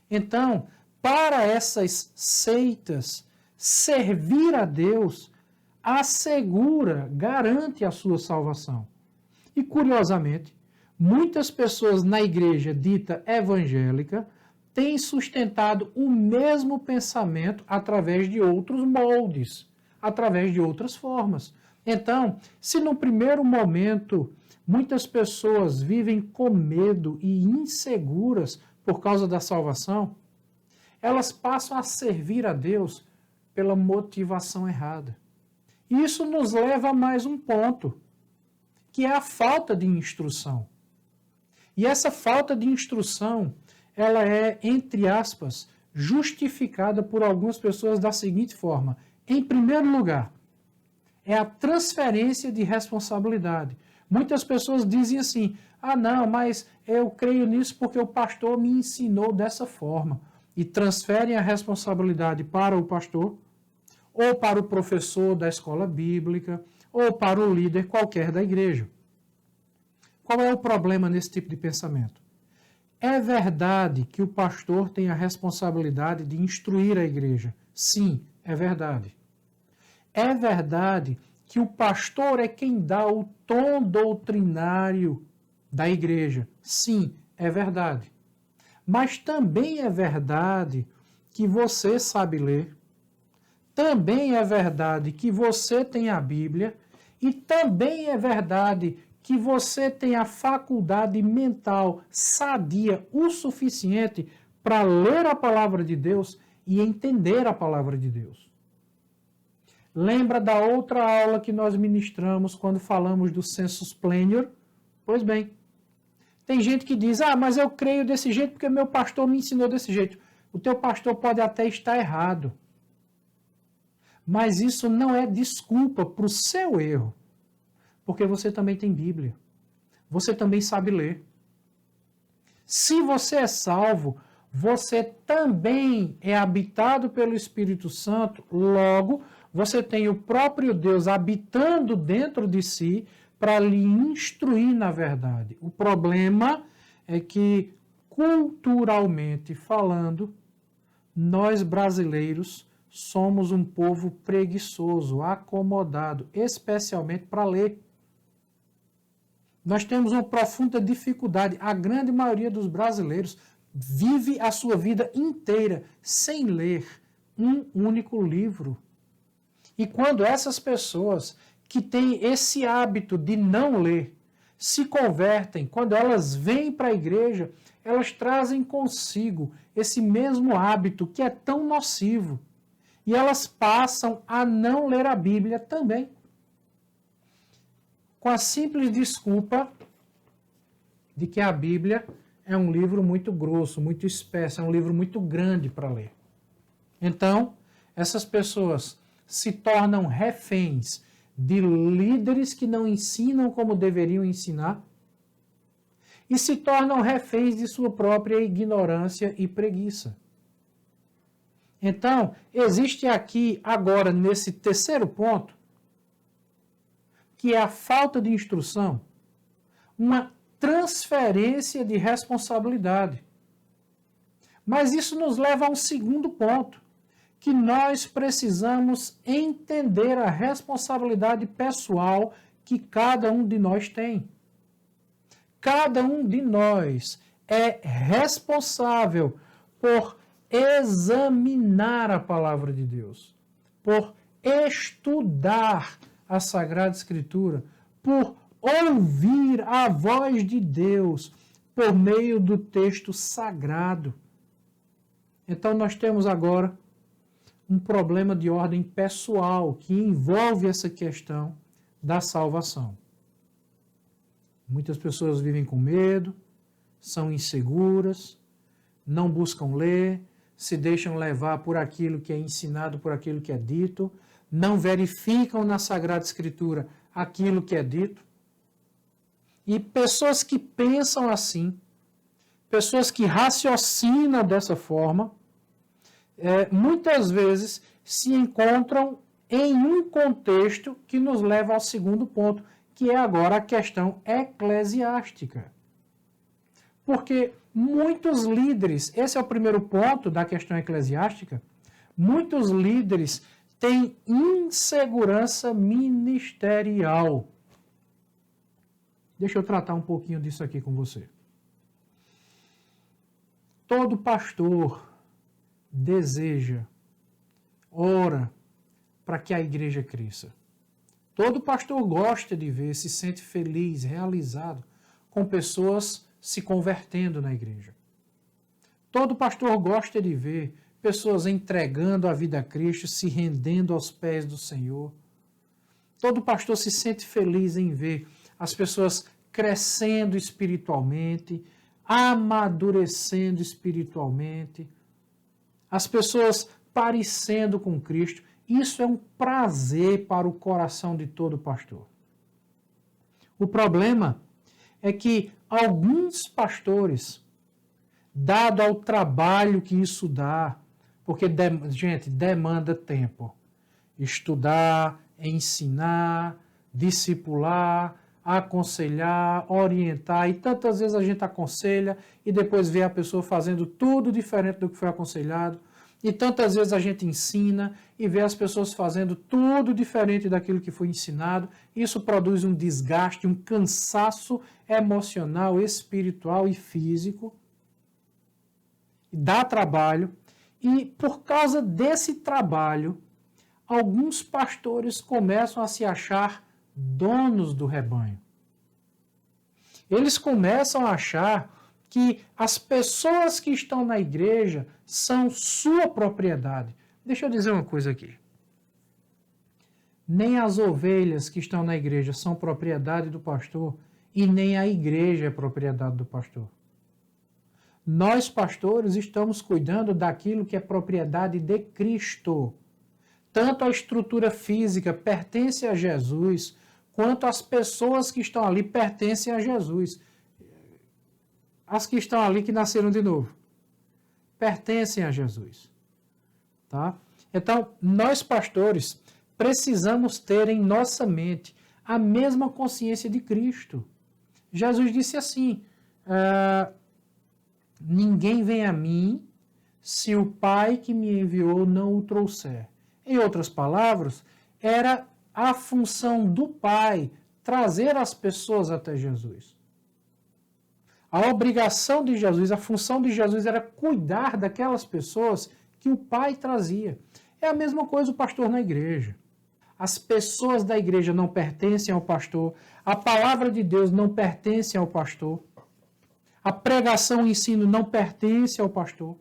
Speaker 1: Então, para essas seitas, servir a Deus assegura, garante a sua salvação. E, curiosamente, muitas pessoas na igreja dita evangélica têm sustentado o mesmo pensamento através de outros moldes. através de outras formas. Então, se no primeiro momento muitas pessoas vivem com medo e inseguras por causa da salvação, elas passam a servir a Deus pela motivação errada. E isso nos leva a mais um ponto, que é a falta de instrução. E essa falta de instrução, ela é, entre aspas, justificada por algumas pessoas da seguinte forma. Em primeiro lugar, é a transferência de responsabilidade. Muitas pessoas dizem assim, não, mas eu creio nisso porque o pastor me ensinou dessa forma. E transferem a responsabilidade para o pastor, ou para o professor da escola bíblica, ou para o líder qualquer da igreja. Qual é o problema nesse tipo de pensamento? É verdade que o pastor tem a responsabilidade de instruir a igreja. Sim, é verdade. É verdade que o pastor é quem dá o tom doutrinário da igreja. Sim, é verdade. Mas também é verdade que você sabe ler. Também é verdade que você tem a Bíblia. E também é verdade que você tem a faculdade mental sadia o suficiente para ler a palavra de Deus e entender a palavra de Deus. Lembra da outra aula que nós ministramos quando falamos do sensus plenior? Pois bem, tem gente que diz, mas eu creio desse jeito porque meu pastor me ensinou desse jeito. O teu pastor pode até estar errado. Mas isso não é desculpa para o seu erro. Porque você também tem Bíblia. Você também sabe ler. Se você é salvo, você também é habitado pelo Espírito Santo, logo, você tem o próprio Deus habitando dentro de si para lhe instruir na verdade. O problema é que, culturalmente falando, nós brasileiros somos um povo preguiçoso, acomodado, especialmente para ler. Nós temos uma profunda dificuldade. A grande maioria dos brasileiros vive a sua vida inteira sem ler um único livro. E quando essas pessoas que têm esse hábito de não ler se convertem, quando elas vêm para a igreja, elas trazem consigo esse mesmo hábito que é tão nocivo. E elas passam a não ler a Bíblia também. Com a simples desculpa de que a Bíblia é um livro muito grosso, muito espesso, é um livro muito grande para ler. Então, essas pessoas se tornam reféns de líderes que não ensinam como deveriam ensinar e se tornam reféns de sua própria ignorância e preguiça. Então, existe aqui, agora, nesse terceiro ponto, que é a falta de instrução, uma transferência de responsabilidade. Mas isso nos leva a um segundo ponto, que nós precisamos entender a responsabilidade pessoal que cada um de nós tem. Cada um de nós é responsável por examinar a palavra de Deus, por estudar a Sagrada Escritura, por ouvir a voz de Deus por meio do texto sagrado. Então nós temos agora um problema de ordem pessoal que envolve essa questão da salvação. Muitas pessoas vivem com medo, são inseguras, não buscam ler, se deixam levar por aquilo que é ensinado, por aquilo que é dito, não verificam na Sagrada Escritura aquilo que é dito. E pessoas que pensam assim, pessoas que raciocinam dessa forma, muitas vezes se encontram em um contexto que nos leva ao segundo ponto, que é agora a questão eclesiástica. Porque muitos líderes, esse é o primeiro ponto da questão eclesiástica, muitos líderes têm insegurança ministerial. Deixa eu tratar um pouquinho disso aqui com você. Todo pastor deseja, ora, para que a igreja cresça. Todo pastor gosta de ver, se sente feliz, realizado, com pessoas se convertendo na igreja. Todo pastor gosta de ver pessoas entregando a vida a Cristo, se rendendo aos pés do Senhor. Todo pastor se sente feliz em ver as pessoas crescendo espiritualmente, amadurecendo espiritualmente, as pessoas parecendo com Cristo. Isso é um prazer para o coração de todo pastor. O problema é que alguns pastores, dado ao trabalho que isso dá, porque, gente, demanda tempo. Estudar, ensinar, discipular, aconselhar, orientar, e tantas vezes a gente aconselha e depois vê a pessoa fazendo tudo diferente do que foi aconselhado, e tantas vezes a gente ensina e vê as pessoas fazendo tudo diferente daquilo que foi ensinado. Isso produz um desgaste, um cansaço emocional, espiritual e físico. Dá trabalho, e por causa desse trabalho, alguns pastores começam a se achar donos do rebanho. Eles começam a achar que as pessoas que estão na igreja são sua propriedade. Deixa eu dizer uma coisa aqui. Nem as ovelhas que estão na igreja são propriedade do pastor, e nem a igreja é propriedade do pastor. Nós, pastores, estamos cuidando daquilo que é propriedade de Cristo. Tanto a estrutura física pertence a Jesus, quanto as pessoas que estão ali pertencem a Jesus. As que estão ali que nasceram de novo pertencem a Jesus. Tá? Então, nós, pastores, precisamos ter em nossa mente a mesma consciência de Cristo. Jesus disse assim: ninguém vem a mim se o Pai que me enviou não o trouxer. Em outras palavras, era a função do Pai trazer as pessoas até Jesus. A obrigação de Jesus, a função de Jesus era cuidar daquelas pessoas que o Pai trazia. É a mesma coisa o pastor na igreja. As pessoas da igreja não pertencem ao pastor, a palavra de Deus não pertence ao pastor, a pregação e o ensino não pertence ao pastor.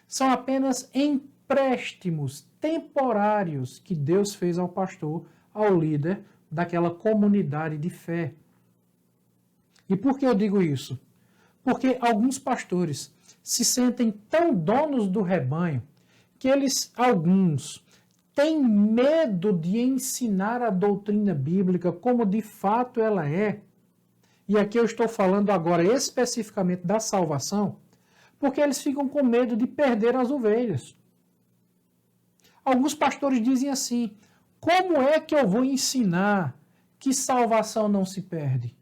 Speaker 1: São apenas empréstimos temporários que Deus fez ao pastor, ao líder daquela comunidade de fé. E por que eu digo isso? Porque alguns pastores se sentem tão donos do rebanho que alguns, têm medo de ensinar a doutrina bíblica como de fato ela é. E aqui eu estou falando agora especificamente da salvação, porque eles ficam com medo de perder as ovelhas. Alguns pastores dizem assim: como é que eu vou ensinar que salvação não se perde?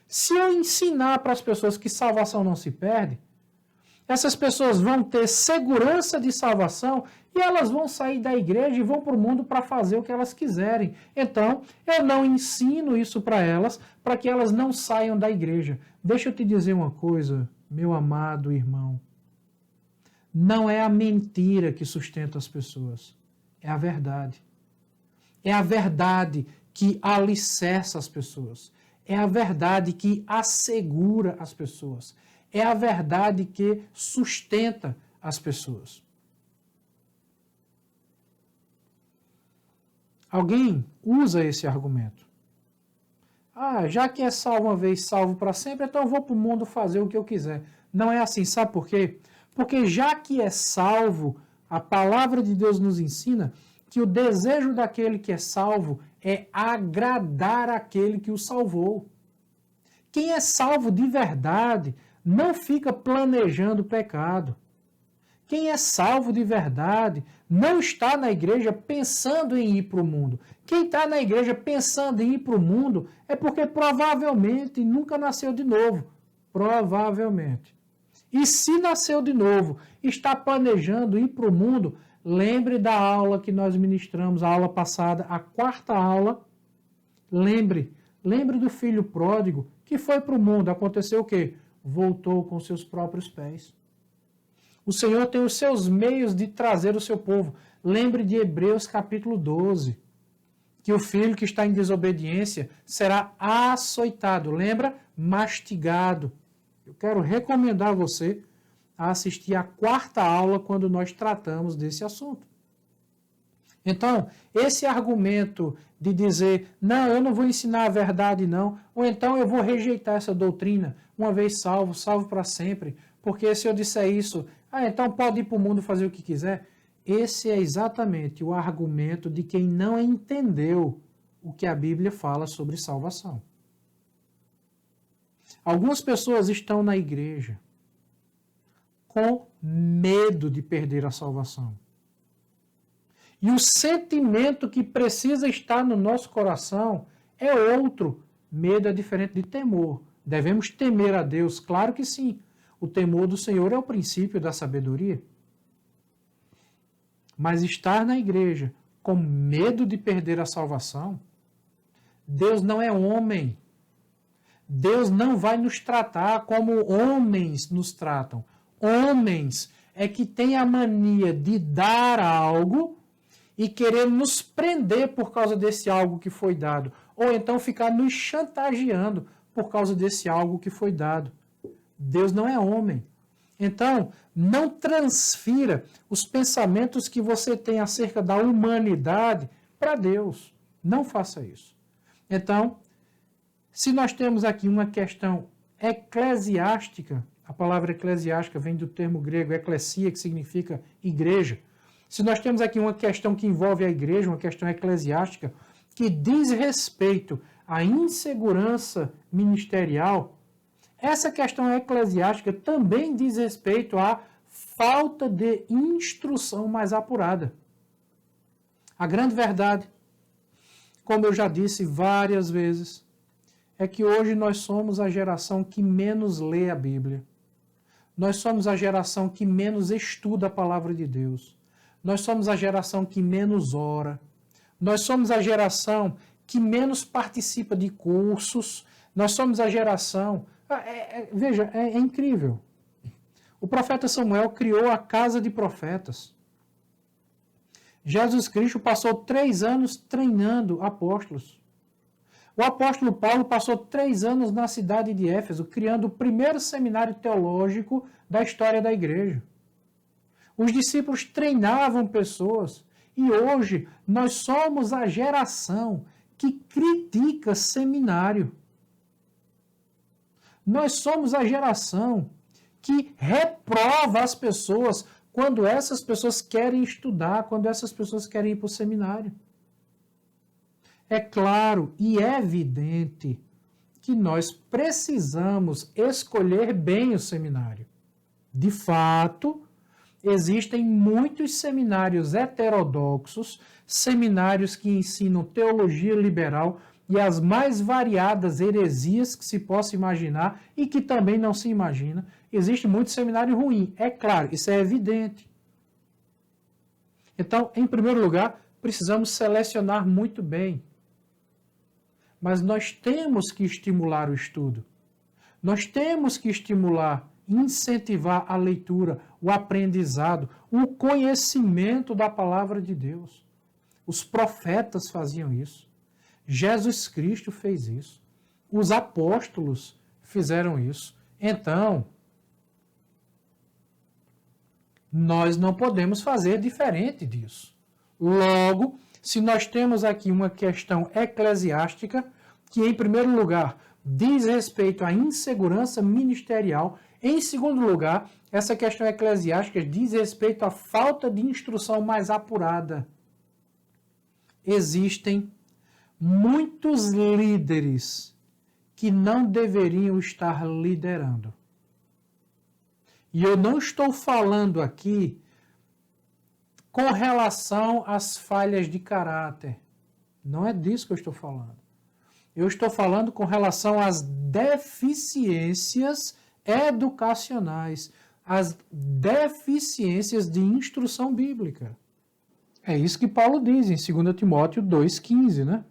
Speaker 1: Se eu ensinar para as pessoas que salvação não se perde, essas pessoas vão ter segurança de salvação e elas vão sair da igreja e vão para o mundo para fazer o que elas quiserem. Então, eu não ensino isso para que elas não saiam da igreja. Deixa eu te dizer uma coisa, meu amado irmão. Não é a mentira que sustenta as pessoas, é a verdade. É a verdade que alicerça as pessoas. É a verdade que assegura as pessoas. É a verdade que sustenta as pessoas. Alguém usa esse argumento. Já que é salvo uma vez, salvo para sempre, então eu vou para o mundo fazer o que eu quiser. Não é assim, sabe por quê? Porque já que é salvo, a palavra de Deus nos ensina que o desejo daquele que é salvo é agradar aquele que o salvou. Quem é salvo de verdade não fica planejando pecado. Quem é salvo de verdade não está na igreja pensando em ir para o mundo. Quem está na igreja pensando em ir para o mundo é porque provavelmente nunca nasceu de novo. Provavelmente. E se nasceu de novo, está planejando ir para o mundo, lembre da aula que nós ministramos, a aula passada, a 4ª aula. Lembre do filho pródigo que foi para o mundo. Aconteceu o quê? Voltou com seus próprios pés. O Senhor tem os seus meios de trazer o seu povo. Lembre de Hebreus capítulo 12, que o filho que está em desobediência será açoitado. Lembra? Mastigado. Eu quero recomendar a você a assistir a 4ª aula quando nós tratamos desse assunto. Então, esse argumento de dizer, não, eu não vou ensinar a verdade não, ou então eu vou rejeitar essa doutrina, uma vez salvo, salvo para sempre, porque se eu disser isso, então pode ir para o mundo fazer o que quiser. Esse é exatamente o argumento de quem não entendeu o que a Bíblia fala sobre salvação. Algumas pessoas estão na igreja com medo de perder a salvação. E o sentimento que precisa estar no nosso coração é outro. Medo é diferente de temor. Devemos temer a Deus? Claro que sim. O temor do Senhor é o princípio da sabedoria. Mas estar na igreja com medo de perder a salvação, Deus não é homem. Deus não vai nos tratar como homens nos tratam. Homens é que têm a mania de dar algo e querer nos prender por causa desse algo que foi dado. Ou então ficar nos chantageando por causa desse algo que foi dado. Deus não é homem. Então, não transfira os pensamentos que você tem acerca da humanidade para Deus. Não faça isso. Então, se nós temos aqui uma questão eclesiástica, a palavra eclesiástica vem do termo grego eclesia, que significa igreja. Se nós temos aqui uma questão que envolve a igreja, uma questão eclesiástica, que diz respeito à insegurança ministerial, essa questão eclesiástica também diz respeito à falta de instrução mais apurada. A grande verdade, como eu já disse várias vezes, é que hoje nós somos a geração que menos lê a Bíblia. Nós somos a geração que menos estuda a palavra de Deus. Nós somos a geração que menos ora. Nós somos a geração que menos participa de cursos. Nós somos a geração... Veja, é incrível. O profeta Samuel criou a casa de profetas. Jesus Cristo passou 3 anos treinando apóstolos. O apóstolo Paulo passou 3 anos na cidade de Éfeso, criando o primeiro seminário teológico da história da igreja. Os discípulos treinavam pessoas e hoje nós somos a geração que critica seminário. Nós somos a geração que reprova as pessoas quando essas pessoas querem estudar, quando essas pessoas querem ir para o seminário. É claro e é evidente que nós precisamos escolher bem o seminário. De fato, existem muitos seminários heterodoxos, seminários que ensinam teologia liberal e as mais variadas heresias que se possa imaginar e que também não se imagina. Existe muito seminário ruim, é claro, isso é evidente. Então, em primeiro lugar, precisamos selecionar muito bem. Mas nós temos que estimular o estudo. Nós temos que estimular, incentivar a leitura, o aprendizado, o conhecimento da palavra de Deus. Os profetas faziam isso. Jesus Cristo fez isso. Os apóstolos fizeram isso. Então, nós não podemos fazer diferente disso. Logo, se nós temos aqui uma questão eclesiástica, que em primeiro lugar diz respeito à insegurança ministerial, em segundo lugar, essa questão eclesiástica diz respeito à falta de instrução mais apurada. Existem muitos líderes que não deveriam estar liderando. E eu não estou falando aqui com relação às falhas de caráter. Não é disso que eu estou falando. Eu estou falando com relação às deficiências educacionais, às deficiências de instrução bíblica. É isso que Paulo diz em 2 Timóteo 2,15, né?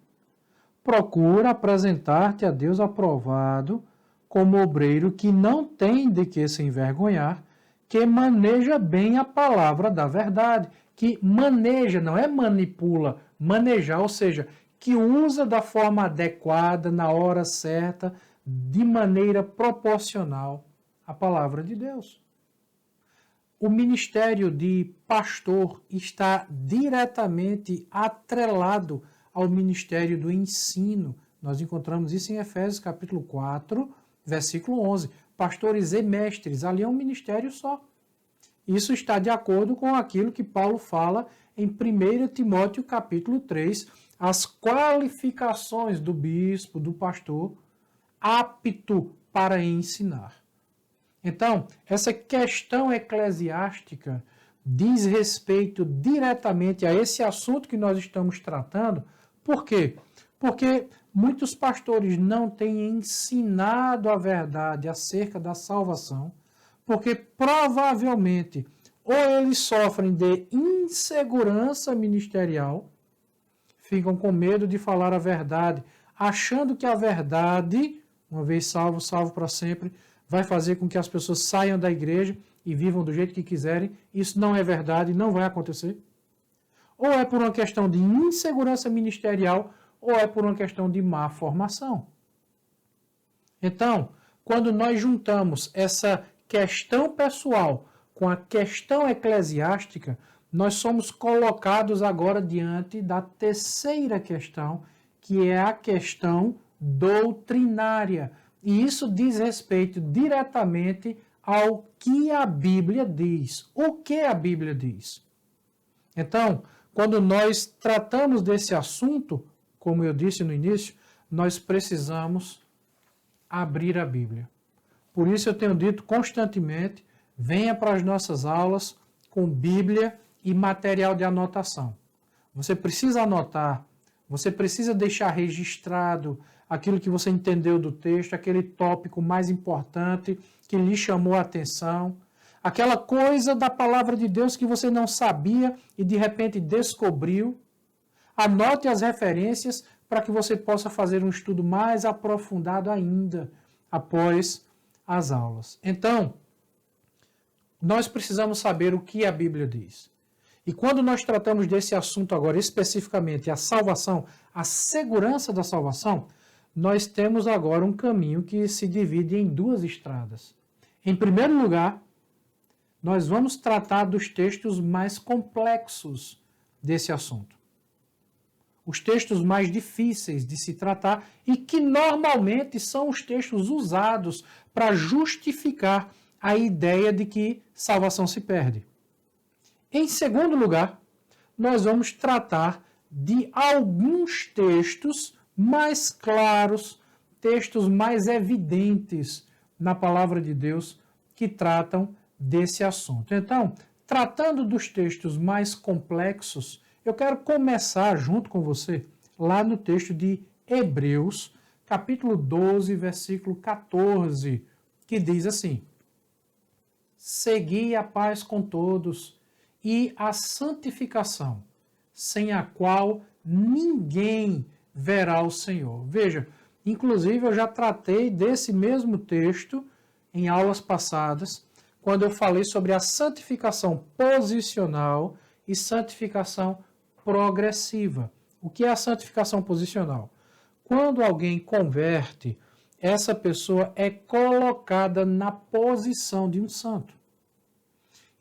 Speaker 1: Procura apresentar-te a Deus aprovado como obreiro que não tem de que se envergonhar, que maneja bem a palavra da verdade, que maneja, não é manipula, manejar, ou seja, que usa da forma adequada, na hora certa, de maneira proporcional a palavra de Deus. O ministério de pastor está diretamente atrelado ao ministério do ensino. Nós encontramos isso em Efésios capítulo 4, versículo 11. Pastores e mestres, ali é um ministério só. Isso está de acordo com aquilo que Paulo fala em 1 Timóteo capítulo 3, as qualificações do bispo, do pastor, apto para ensinar. Então, essa questão eclesiástica diz respeito diretamente a esse assunto que nós estamos tratando. Por quê? Porque muitos pastores não têm ensinado a verdade acerca da salvação, porque provavelmente ou eles sofrem de insegurança ministerial, ficam com medo de falar a verdade, achando que a verdade, uma vez salvo, salvo para sempre, vai fazer com que as pessoas saiam da igreja e vivam do jeito que quiserem. Isso não é verdade, não vai acontecer. Ou é por uma questão de insegurança ministerial, ou é por uma questão de má formação. Então, quando nós juntamos essa questão pessoal com a questão eclesiástica, nós somos colocados agora diante da terceira questão, que é a questão doutrinária. E isso diz respeito diretamente ao que a Bíblia diz. O que a Bíblia diz? Então, quando nós tratamos desse assunto, como eu disse no início, nós precisamos abrir a Bíblia. Por isso eu tenho dito constantemente, venha para as nossas aulas com Bíblia e material de anotação. Você precisa anotar, você precisa deixar registrado aquilo que você entendeu do texto, aquele tópico mais importante que lhe chamou a atenção, aquela coisa da palavra de Deus que você não sabia e de repente descobriu. Anote as referências para que você possa fazer um estudo mais aprofundado ainda após as aulas. Então, nós precisamos saber o que a Bíblia diz. E quando nós tratamos desse assunto agora, especificamente a salvação, a segurança da salvação, nós temos agora um caminho que se divide em duas estradas. Em primeiro lugar, nós vamos tratar dos textos mais complexos desse assunto. Os textos mais difíceis de se tratar e que normalmente são os textos usados para justificar a ideia de que salvação se perde. Em segundo lugar, nós vamos tratar de alguns textos mais claros, textos mais evidentes na palavra de Deus que tratam desse assunto. Então, tratando dos textos mais complexos, eu quero começar junto com você lá no texto de Hebreus, capítulo 12, versículo 14, que diz assim: segui a paz com todos e a santificação, sem a qual ninguém verá o Senhor. Veja, inclusive eu já tratei desse mesmo texto em aulas passadas, quando eu falei sobre a santificação posicional e santificação progressiva. O que é a santificação posicional? Quando alguém converte, essa pessoa é colocada na posição de um santo.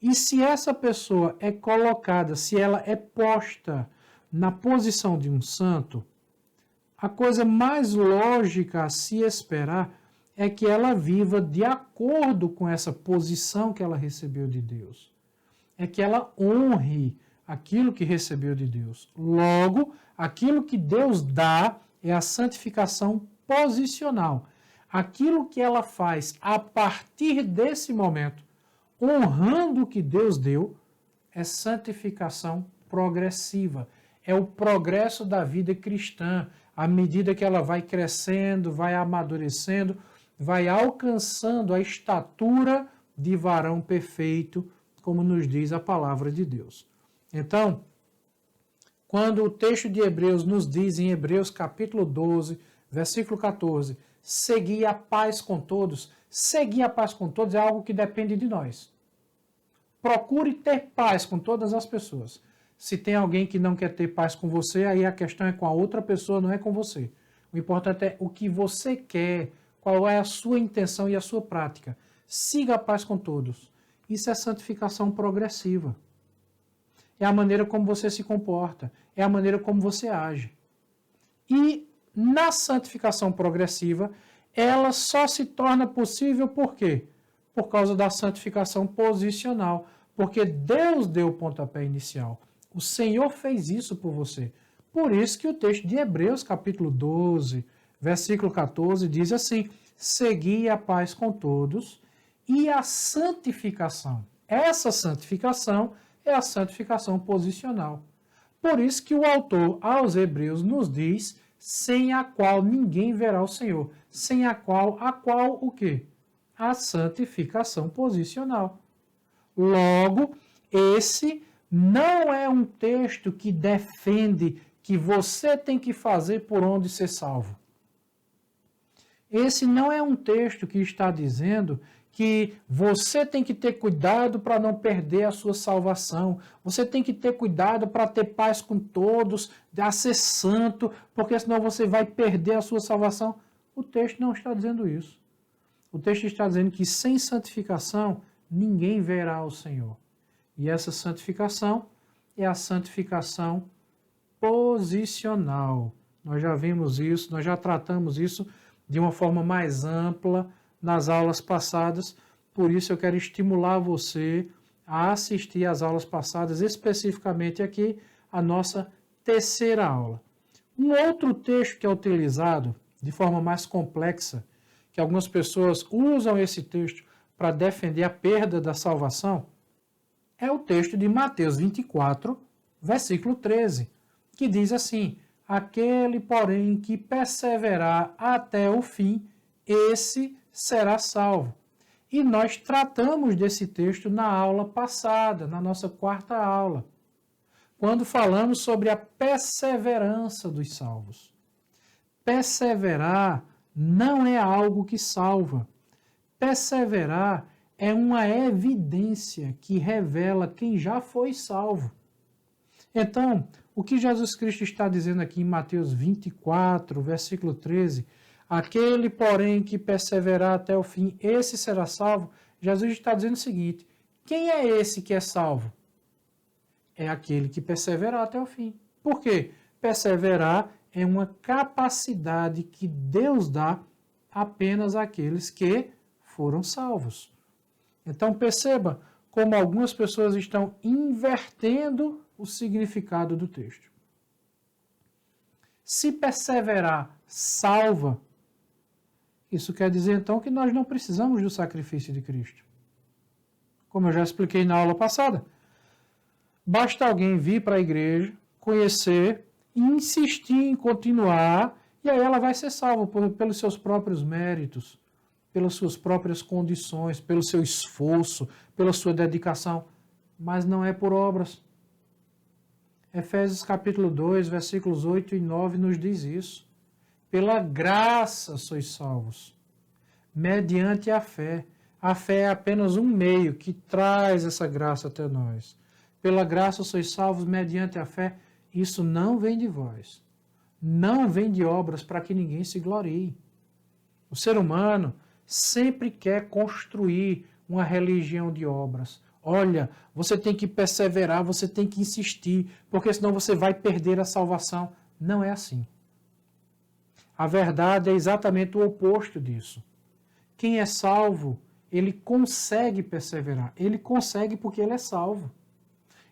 Speaker 1: E se essa pessoa é colocada, se ela é posta na posição de um santo, a coisa mais lógica a se esperar é que ela viva de acordo com essa posição que ela recebeu de Deus. É que ela honre aquilo que recebeu de Deus. Logo, aquilo que Deus dá é a santificação posicional. Aquilo que ela faz a partir desse momento, honrando o que Deus deu, é santificação progressiva. É o progresso da vida cristã, à medida que ela vai crescendo, vai amadurecendo, vai alcançando a estatura de varão perfeito, como nos diz a palavra de Deus. Então, quando o texto de Hebreus nos diz em Hebreus capítulo 12, versículo 14, seguir a paz com todos, seguir a paz com todos é algo que depende de nós. procure ter paz com todas as pessoas. Se tem alguém que não quer ter paz com você, aí a questão é com a outra pessoa, não é com você. O importante é o que você quer, qual é a sua intenção e a sua prática. Siga a paz com todos. Isso é santificação progressiva. É a maneira como você se comporta, é a maneira como você age. E na santificação progressiva, ela só se torna possível por quê? Por causa da santificação posicional. Porque Deus deu o pontapé inicial. O Senhor fez isso por você. Por isso que o texto de Hebreus, capítulo 12, versículo 14, diz assim: segui a paz com todos e a santificação. Essa santificação é a santificação posicional. Por isso que o autor aos Hebreus nos diz: sem a qual ninguém verá o Senhor. Sem a qual o quê? A santificação posicional. Logo, esse não é um texto que defende que você tem que fazer por onde ser salvo. Esse não é um texto que está dizendo que você tem que ter cuidado para não perder a sua salvação. Você tem que ter cuidado para ter paz com todos, a ser santo, porque senão você vai perder a sua salvação. O texto não está dizendo isso. O texto está dizendo que sem santificação ninguém verá o Senhor. E essa santificação é a santificação posicional. Nós já vimos isso, nós já tratamos isso de uma forma mais ampla nas aulas passadas. Por isso eu quero estimular você a assistir às aulas passadas, especificamente aqui a nossa terceira aula. Um outro texto que é utilizado de forma mais complexa, que algumas pessoas usam esse texto para defender a perda da salvação, é o texto de Mateus 24, versículo 13, que diz assim: aquele, porém, que perseverar até o fim, esse será salvo. E nós tratamos desse texto na aula passada, na nossa quarta aula, quando falamos sobre a perseverança dos salvos. Perseverar não é algo que salva. Perseverar é uma evidência que revela quem já foi salvo. Então, o que Jesus Cristo está dizendo aqui em Mateus 24, versículo 13, aquele, porém, que perseverar até o fim, esse será salvo. Jesus está dizendo o seguinte: quem é esse que é salvo? É aquele que perseverar até o fim. Por quê? Perseverar é uma capacidade que Deus dá apenas àqueles que foram salvos. Então perceba como algumas pessoas estão invertendo o significado do texto. Se perseverar salva, isso quer dizer então que nós não precisamos do sacrifício de Cristo. Como eu já expliquei na aula passada, basta alguém vir para a igreja, conhecer e insistir em continuar, e aí ela vai ser salva pelos seus próprios méritos, pelas suas próprias condições, pelo seu esforço, pela sua dedicação, mas não é por obras. Efésios capítulo 2, versículos 8 e 9 nos diz isso. Pela graça sois salvos, mediante a fé. A fé é apenas um meio que traz essa graça até nós. Pela graça sois salvos, mediante a fé. Isso não vem de vós. Não vem de obras para que ninguém se glorie. O ser humano sempre quer construir uma religião de obras. Olha, você tem que perseverar, você tem que insistir, porque senão você vai perder a salvação. Não é assim. A verdade é exatamente o oposto disso. Quem é salvo, ele consegue perseverar. Ele consegue porque ele é salvo.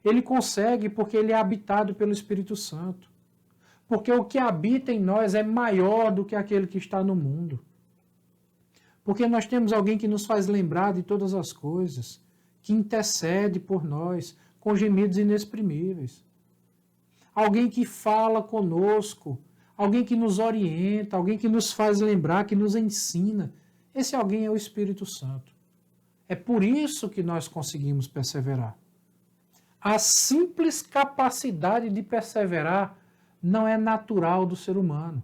Speaker 1: Ele consegue porque ele é habitado pelo Espírito Santo. Porque o que habita em nós é maior do que aquele que está no mundo. Porque nós temos alguém que nos faz lembrar de todas as coisas, que intercede por nós com gemidos inexprimíveis. Alguém que fala conosco, alguém que nos orienta, alguém que nos faz lembrar, que nos ensina. Esse alguém é o Espírito Santo. É por isso que nós conseguimos perseverar. A simples capacidade de perseverar não é natural do ser humano.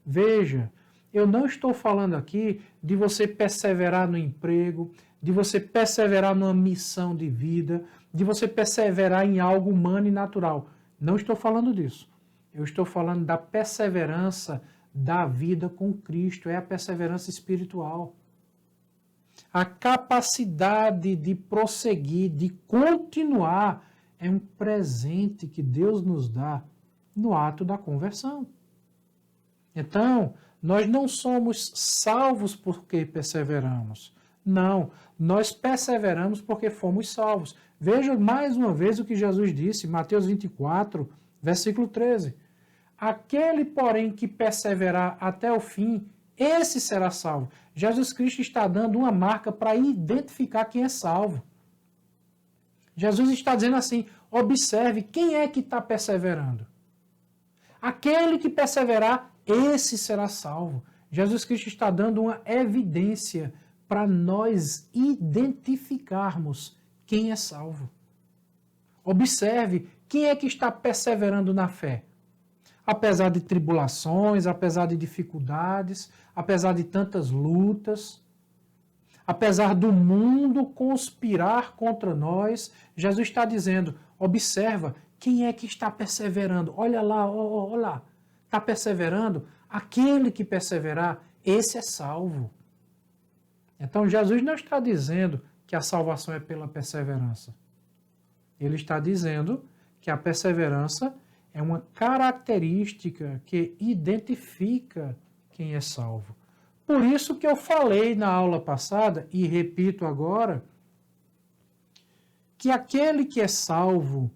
Speaker 1: Veja, eu não estou falando aqui de você perseverar no emprego, de você perseverar numa missão de vida, de você perseverar em algo humano e natural. Não estou falando disso. Eu estou falando da perseverança da vida com Cristo, é a perseverança espiritual. A capacidade de prosseguir, de continuar, é um presente que Deus nos dá no ato da conversão. Então, nós não somos salvos porque perseveramos. Não, nós perseveramos porque fomos salvos. Veja mais uma vez o que Jesus disse, Mateus 24, versículo 13. Aquele, porém, que perseverar até o fim, esse será salvo. Jesus Cristo está dando uma marca para identificar quem é salvo. Jesus está dizendo assim, observe quem é que está perseverando. Aquele que perseverar, esse será salvo. Jesus Cristo está dando uma evidência para nós identificarmos quem é salvo. Observe quem é que está perseverando na fé. Apesar de tribulações, apesar de dificuldades, apesar de tantas lutas, apesar do mundo conspirar contra nós, Jesus está dizendo, observa quem é que está perseverando. Olha lá, olha lá. Está perseverando? Aquele que perseverar, esse é salvo. Então Jesus não está dizendo que a salvação é pela perseverança. Ele está dizendo que a perseverança é uma característica que identifica quem é salvo. Por isso que eu falei na aula passada, e repito agora, que aquele que é salvo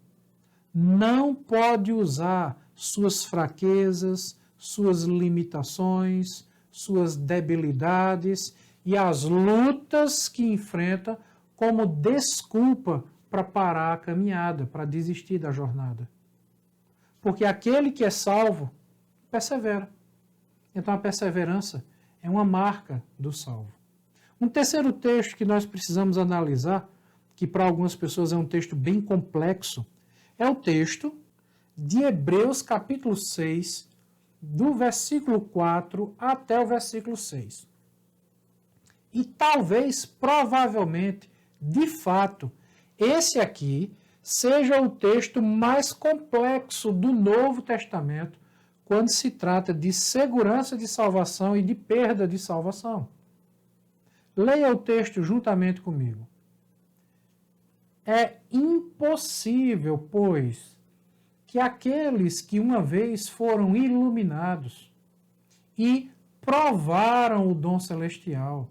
Speaker 1: não pode usar suas fraquezas, suas limitações, suas debilidades e as lutas que enfrenta como desculpa para parar a caminhada, para desistir da jornada. Porque aquele que é salvo, persevera. Então a perseverança é uma marca do salvo. Um terceiro texto que nós precisamos analisar, que para algumas pessoas é um texto bem complexo, é o texto de Hebreus capítulo 6, do versículo 4 até o versículo 6. E talvez, provavelmente, de fato, esse aqui seja o texto mais complexo do Novo Testamento quando se trata de segurança de salvação e de perda de salvação. Leia o texto juntamente comigo. É impossível, pois, que aqueles que uma vez foram iluminados e provaram o dom celestial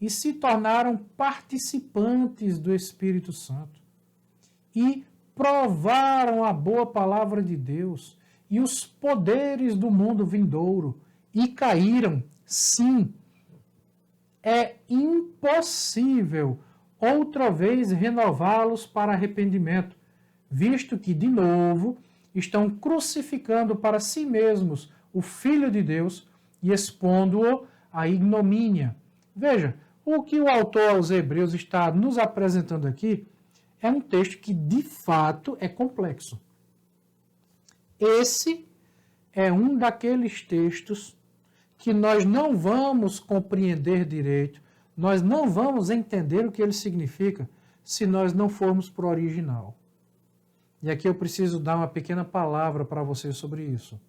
Speaker 1: e se tornaram participantes do Espírito Santo e provaram a boa palavra de Deus e os poderes do mundo vindouro e caíram, sim, é impossível outra vez renová-los para arrependimento, visto que, de novo, estão crucificando para si mesmos o Filho de Deus e expondo-o à ignomínia. Veja, o que o autor aos Hebreus está nos apresentando aqui é um texto que, de fato, é complexo. Esse é um daqueles textos que nós não vamos compreender direito, nós não vamos entender o que ele significa se nós não formos para o original. E aqui eu preciso dar uma pequena palavra para vocês sobre isso.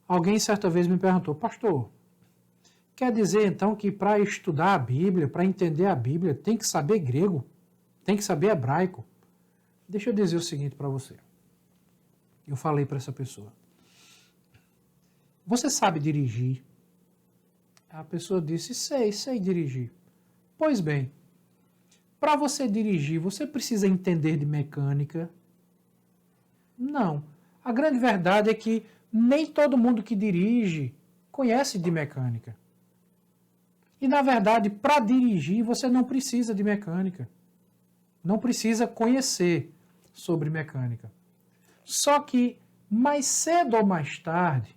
Speaker 1: Alguém certa vez me perguntou, pastor, quer dizer então que para estudar a Bíblia, para entender a Bíblia, tem que saber grego? Tem que saber hebraico? Deixa eu dizer o seguinte para você. Eu falei para essa pessoa. Você sabe dirigir? A pessoa disse, sei dirigir. Pois bem, para você dirigir, você precisa entender de mecânica? Não. A grande verdade é que nem todo mundo que dirige conhece de mecânica. E, na verdade, para dirigir, você não precisa de mecânica. Não precisa conhecer sobre mecânica. Só que, mais cedo ou mais tarde,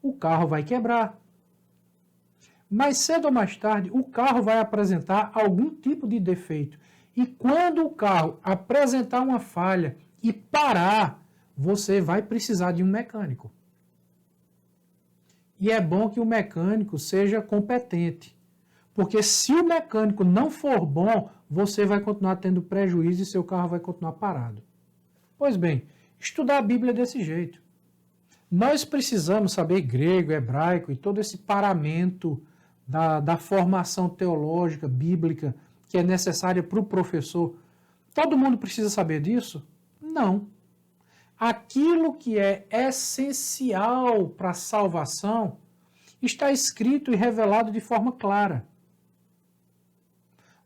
Speaker 1: o carro vai quebrar. Mais cedo ou mais tarde, o carro vai apresentar algum tipo de defeito. E quando o carro apresentar uma falha e parar, você vai precisar de um mecânico. E é bom que o mecânico seja competente. Porque se o mecânico não for bom, você vai continuar tendo prejuízo e seu carro vai continuar parado. Pois bem, estudar a Bíblia é desse jeito. Nós precisamos saber grego, hebraico e todo esse paramento da formação teológica, bíblica, que é necessária para o professor. Todo mundo precisa saber disso? Não. Aquilo que é essencial para a salvação está escrito e revelado de forma clara.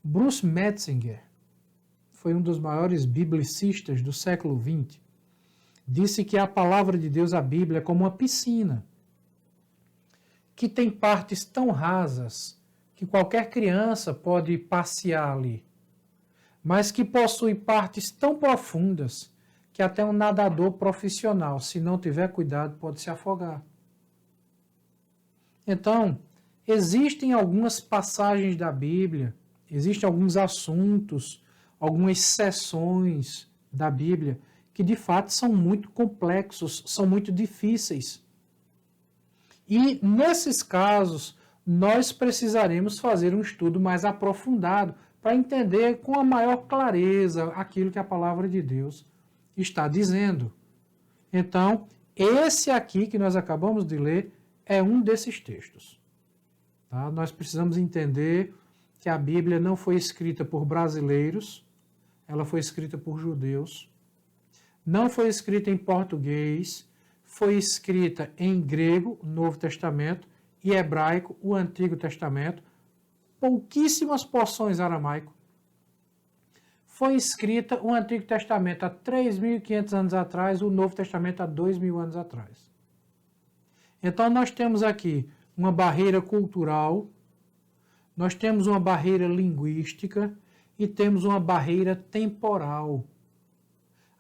Speaker 1: Bruce Metzinger foi um dos maiores biblicistas do século XX. Disse que a palavra de Deus, a Bíblia, é como uma piscina, que tem partes tão rasas que qualquer criança pode passear ali, mas que possui partes tão profundas que até um nadador profissional, se não tiver cuidado, pode se afogar. Então, existem algumas passagens da Bíblia, existem alguns assuntos, algumas seções da Bíblia que de fato são muito complexos, são muito difíceis. E nesses casos, nós precisaremos fazer um estudo mais aprofundado para entender com a maior clareza aquilo que a palavra de Deus está dizendo. Então, esse aqui que nós acabamos de ler é um desses textos. Tá? Nós precisamos entender que a Bíblia não foi escrita por brasileiros, ela foi escrita por judeus, não foi escrita em português, foi escrita em grego, o Novo Testamento, e hebraico, o Antigo Testamento, pouquíssimas porções aramaico. Foi escrita o Antigo Testamento há 3.500 anos atrás, o Novo Testamento há 2.000 anos atrás. Então nós temos aqui uma barreira cultural, nós temos uma barreira linguística e temos uma barreira temporal.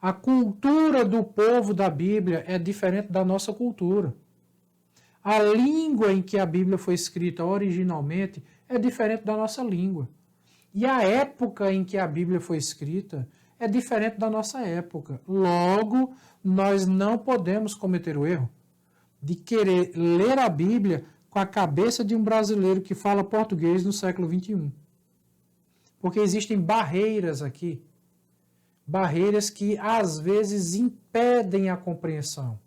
Speaker 1: A cultura do povo da Bíblia é diferente da nossa cultura. A língua em que a Bíblia foi escrita originalmente é diferente da nossa língua. E a época em que a Bíblia foi escrita é diferente da nossa época. Logo, nós não podemos cometer o erro de querer ler a Bíblia com a cabeça de um brasileiro que fala português no século XXI. Porque existem barreiras aqui. Barreiras que, às vezes, impedem a compreensão.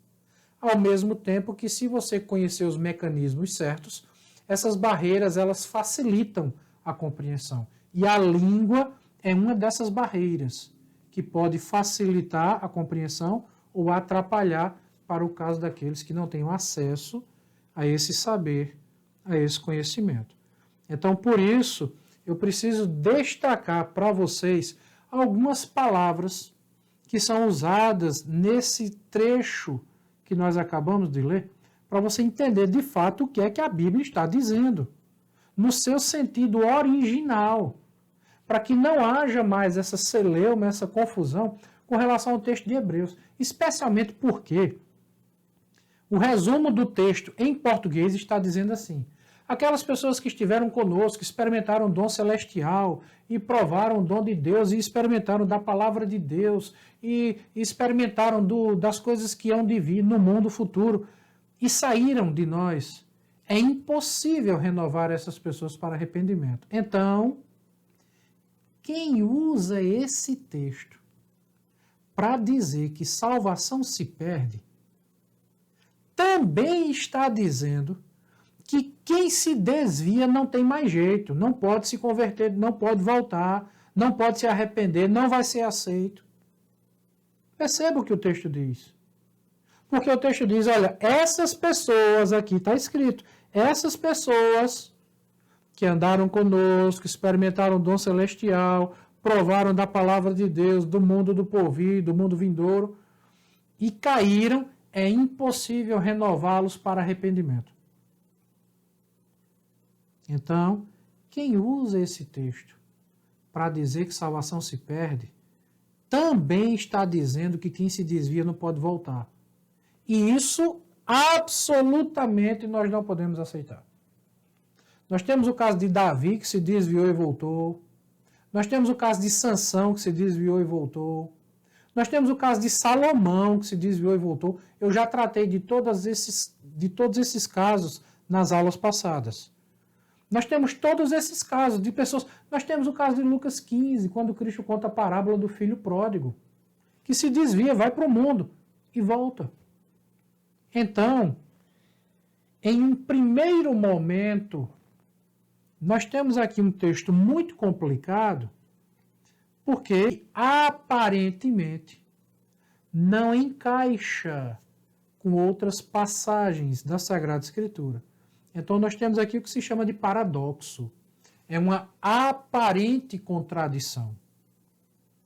Speaker 1: Ao mesmo tempo que, se você conhecer os mecanismos certos, essas barreiras elas facilitam a compreensão. E a língua é uma dessas barreiras, que pode facilitar a compreensão ou atrapalhar para o caso daqueles que não tenham acesso a esse saber, a esse conhecimento. Então, por isso, eu preciso destacar para vocês algumas palavras que são usadas nesse trecho que nós acabamos de ler, para você entender de fato o que é que a Bíblia está dizendo, no seu sentido original, para que não haja mais essa celeuma, essa confusão com relação ao texto de Hebreus, especialmente porque o resumo do texto em português está dizendo assim: aquelas pessoas que estiveram conosco, experimentaram o dom celestial e provaram o dom de Deus e experimentaram da palavra de Deus e experimentaram das coisas que hão de vir no mundo futuro e saíram de nós. É impossível renovar essas pessoas para arrependimento. Então, quem usa esse texto para dizer que salvação se perde, também está dizendo que quem se desvia não tem mais jeito, não pode se converter, não pode voltar, não pode se arrepender, não vai ser aceito. Perceba o que o texto diz. Porque o texto diz, olha, essas pessoas aqui, está escrito, essas pessoas que andaram conosco, experimentaram o dom celestial, provaram da palavra de Deus, do mundo do porvir, do mundo vindouro, e caíram, é impossível renová-los para arrependimento. Então, quem usa esse texto para dizer que salvação se perde, também está dizendo que quem se desvia não pode voltar. E isso, absolutamente, nós não podemos aceitar. Nós temos o caso de Davi, que se desviou e voltou. Nós temos o caso de Sansão, que se desviou e voltou. Nós temos o caso de Salomão, que se desviou e voltou. Eu já tratei de todos esses casos nas aulas passadas. Nós temos todos esses casos de pessoas. Nós temos o caso de Lucas 15, quando Cristo conta a parábola do filho pródigo, que se desvia, vai para o mundo e volta. Então, em um primeiro momento, nós temos aqui um texto muito complicado, porque aparentemente não encaixa com outras passagens da Sagrada Escritura. Então nós temos aqui o que se chama de paradoxo. É uma aparente contradição.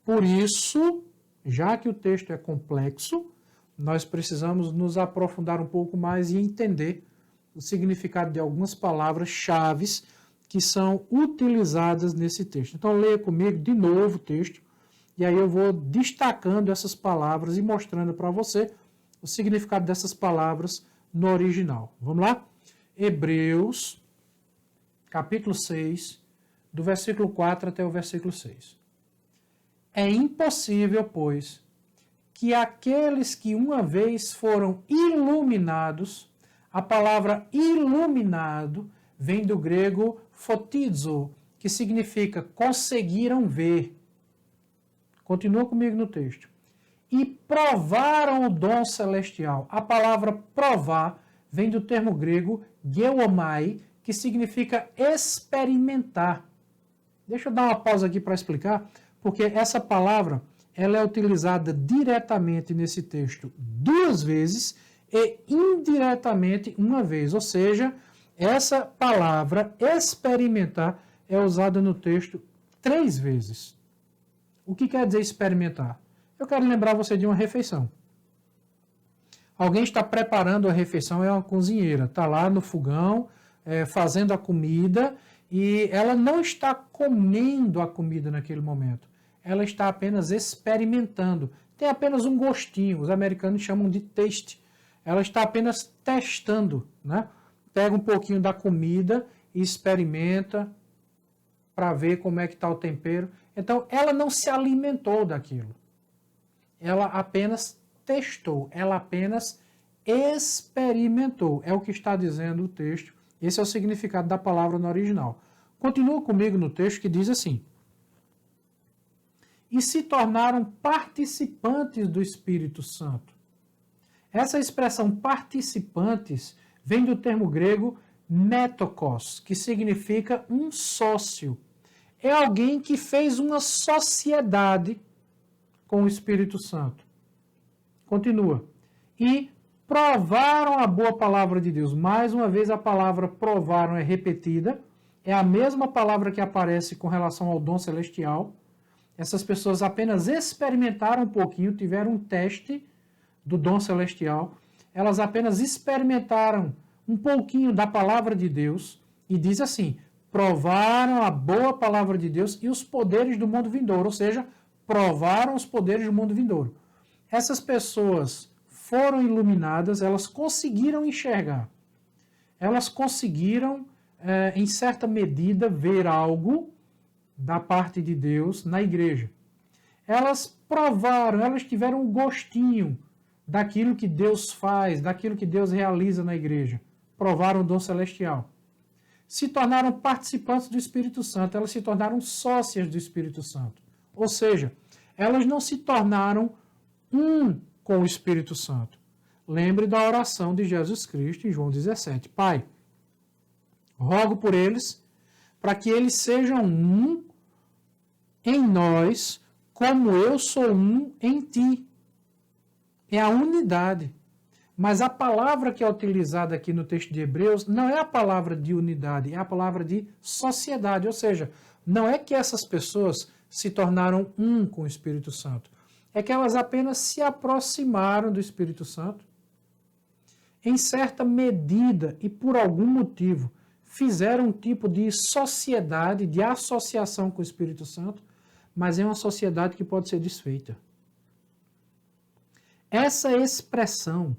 Speaker 1: Por isso, já que o texto é complexo, nós precisamos nos aprofundar um pouco mais e entender o significado de algumas palavras-chave que são utilizadas nesse texto. Então leia comigo de novo o texto, e aí eu vou destacando essas palavras e mostrando para você o significado dessas palavras no original. Vamos lá? Hebreus, capítulo 6, do versículo 4 até o versículo 6. É impossível, pois, que aqueles que uma vez foram iluminados, a palavra iluminado vem do grego photizo, que significa conseguiram ver. Continua comigo no texto. E provaram o dom celestial. A palavra provar vem do termo grego geomai, que significa experimentar. Deixa eu dar uma pausa aqui para explicar, porque essa palavra ela é utilizada diretamente nesse texto 2 vezes e indiretamente 1 vez. Ou seja, essa palavra experimentar é usada no texto 3 vezes. O que quer dizer experimentar? Eu quero lembrar você de uma refeição. Alguém está preparando a refeição, é uma cozinheira, está lá no fogão, fazendo a comida, e ela não está comendo a comida naquele momento. Ela está apenas experimentando. Tem apenas um gostinho, os americanos chamam de taste. Ela está apenas testando, né? Pega um pouquinho da comida e experimenta para ver como é que está o tempero. Então, ela não se alimentou daquilo. Ela apenas testou, ela apenas experimentou. É o que está dizendo o texto. Esse é o significado da palavra no original. Continua comigo no texto que diz assim: e se tornaram participantes do Espírito Santo. Essa expressão participantes vem do termo grego metokos, que significa um sócio. É alguém que fez uma sociedade com o Espírito Santo. Continua. E provaram a boa palavra de Deus. Mais uma vez a palavra provaram é repetida. É a mesma palavra que aparece com relação ao dom celestial. Essas pessoas apenas experimentaram um pouquinho, tiveram um teste do dom celestial. Elas apenas experimentaram um pouquinho da palavra de Deus. E diz assim: provaram a boa palavra de Deus e os poderes do mundo vindouro. Ou seja, provaram os poderes do mundo vindouro. Essas pessoas foram iluminadas, elas conseguiram enxergar. Elas conseguiram, em certa medida, ver algo da parte de Deus na igreja. Elas provaram, elas tiveram um gostinho daquilo que Deus faz, daquilo que Deus realiza na igreja. Provaram o dom celestial. Se tornaram participantes do Espírito Santo, elas se tornaram sócias do Espírito Santo. Ou seja, elas não se tornaram um com o Espírito Santo. Lembre da oração de Jesus Cristo em João 17. Pai, rogo por eles, para que eles sejam um em nós, como eu sou um em ti. É a unidade. Mas a palavra que é utilizada aqui no texto de Hebreus não é a palavra de unidade, é a palavra de sociedade. Ou seja, não é que essas pessoas se tornaram um com o Espírito Santo. É que elas apenas se aproximaram do Espírito Santo. Em certa medida e por algum motivo, fizeram um tipo de sociedade, de associação com o Espírito Santo, mas é uma sociedade que pode ser desfeita. Essa expressão,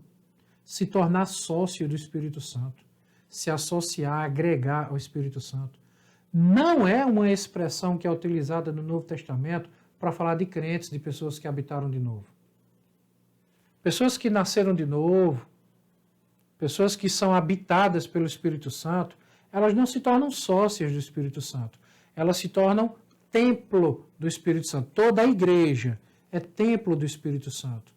Speaker 1: se tornar sócio do Espírito Santo, se associar, agregar ao Espírito Santo, não é uma expressão que é utilizada no Novo Testamento para falar de crentes, de pessoas que habitaram de novo. Pessoas que nasceram de novo, pessoas que são habitadas pelo Espírito Santo, elas não se tornam sócias do Espírito Santo. Elas se tornam templo do Espírito Santo. Toda a igreja é templo do Espírito Santo.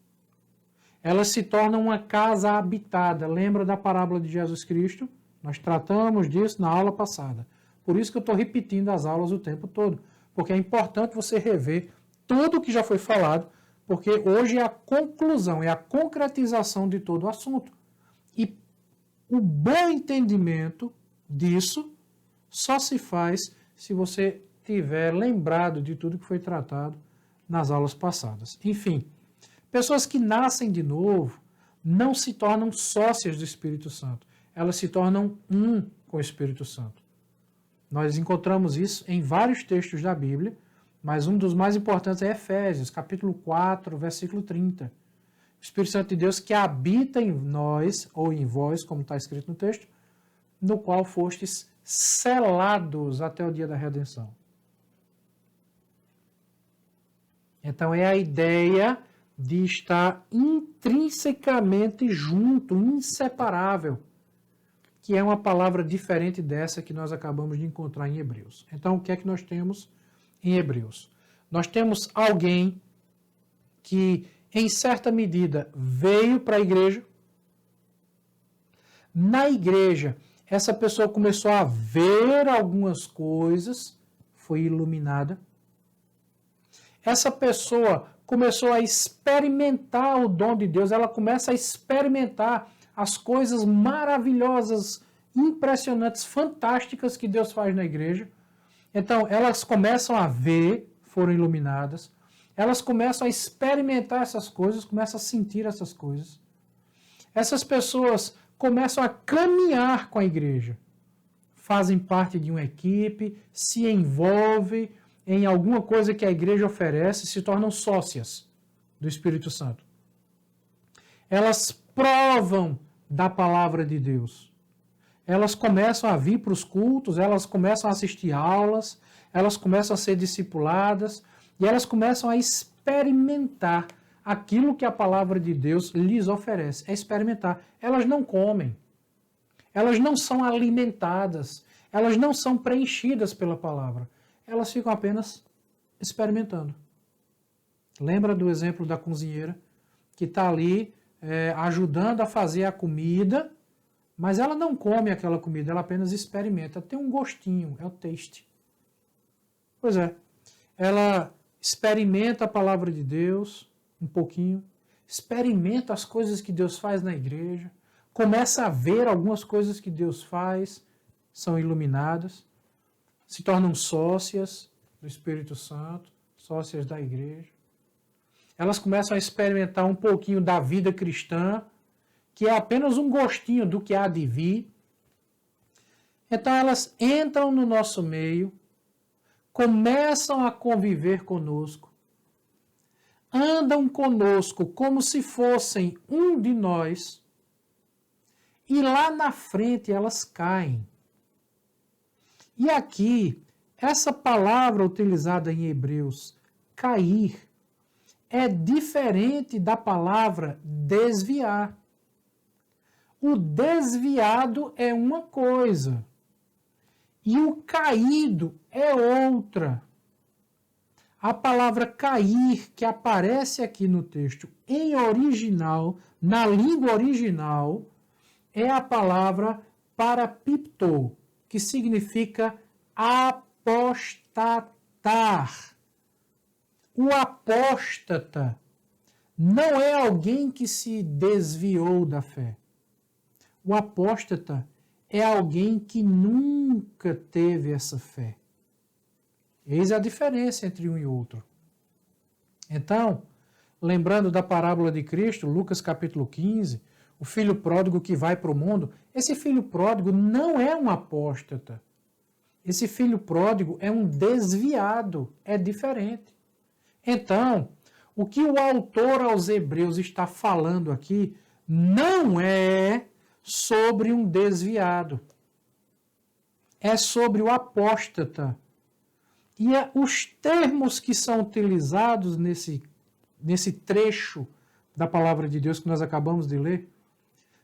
Speaker 1: Elas se tornam uma casa habitada. Lembra da parábola de Jesus Cristo? Nós tratamos disso na aula passada. Por isso que eu estou repetindo as aulas o tempo todo. Porque é importante você rever tudo o que já foi falado, porque hoje é a conclusão, é a concretização de todo o assunto. E o bom entendimento disso só se faz se você tiver lembrado de tudo que foi tratado nas aulas passadas. Enfim, pessoas que nascem de novo não se tornam sócias do Espírito Santo. Elas se tornam um com o Espírito Santo. Nós encontramos isso em vários textos da Bíblia, mas um dos mais importantes é Efésios, capítulo 4, versículo 30. O Espírito Santo de Deus que habita em nós, ou em vós, como está escrito no texto, no qual fostes selados até o dia da redenção. Então é a ideia de estar intrinsecamente junto, inseparável, que é uma palavra diferente dessa que nós acabamos de encontrar em Hebreus. Então o que é que nós temos em Hebreus? Nós temos alguém que, em certa medida, veio para a igreja. Na igreja, essa pessoa começou a ver algumas coisas, foi iluminada. Essa pessoa começou a experimentar o dom de Deus, ela começa a experimentar as coisas maravilhosas, impressionantes, fantásticas que Deus faz na igreja. Então, elas começam a ver, foram iluminadas, elas começam a experimentar essas coisas, começam a sentir essas coisas. Essas pessoas começam a caminhar com a igreja, fazem parte de uma equipe, se envolvem em alguma coisa que a igreja oferece, se tornam sócias do Espírito Santo. Elas provam da palavra de Deus. Elas começam a vir para os cultos, elas começam a assistir aulas, elas começam a ser discipuladas e elas começam a experimentar aquilo que a palavra de Deus lhes oferece. É experimentar. Elas não comem. Elas não são alimentadas. Elas não são preenchidas pela palavra. Elas ficam apenas experimentando. Lembra do exemplo da cozinheira que está ali ajudando a fazer a comida, mas ela não come aquela comida, ela apenas experimenta. Tem um gostinho, é o taste. Pois é, ela experimenta a palavra de Deus um pouquinho, experimenta as coisas que Deus faz na igreja, começa a ver algumas coisas que Deus faz, são iluminadas, se tornam sócias do Espírito Santo, sócias da igreja. Elas começam a experimentar um pouquinho da vida cristã, que é apenas um gostinho do que há de vir. Então elas entram no nosso meio, começam a conviver conosco, andam conosco como se fossem um de nós, e lá na frente elas caem. E aqui, essa palavra utilizada em Hebreus, cair, é diferente da palavra desviar. O desviado é uma coisa e o caído é outra. A palavra cair, que aparece aqui no texto em original, na língua original, é a palavra parapipto, que significa apostatar. O apóstata não é alguém que se desviou da fé. O apóstata é alguém que nunca teve essa fé. Eis a diferença entre um e outro. Então, lembrando da parábola de Cristo, Lucas capítulo 15, o filho pródigo que vai para o mundo, esse filho pródigo não é um apóstata. Esse filho pródigo é um desviado, é diferente. Então, o que o autor aos Hebreus está falando aqui não é sobre um desviado. É sobre o apóstata. E os termos que são utilizados nesse trecho da palavra de Deus que nós acabamos de ler,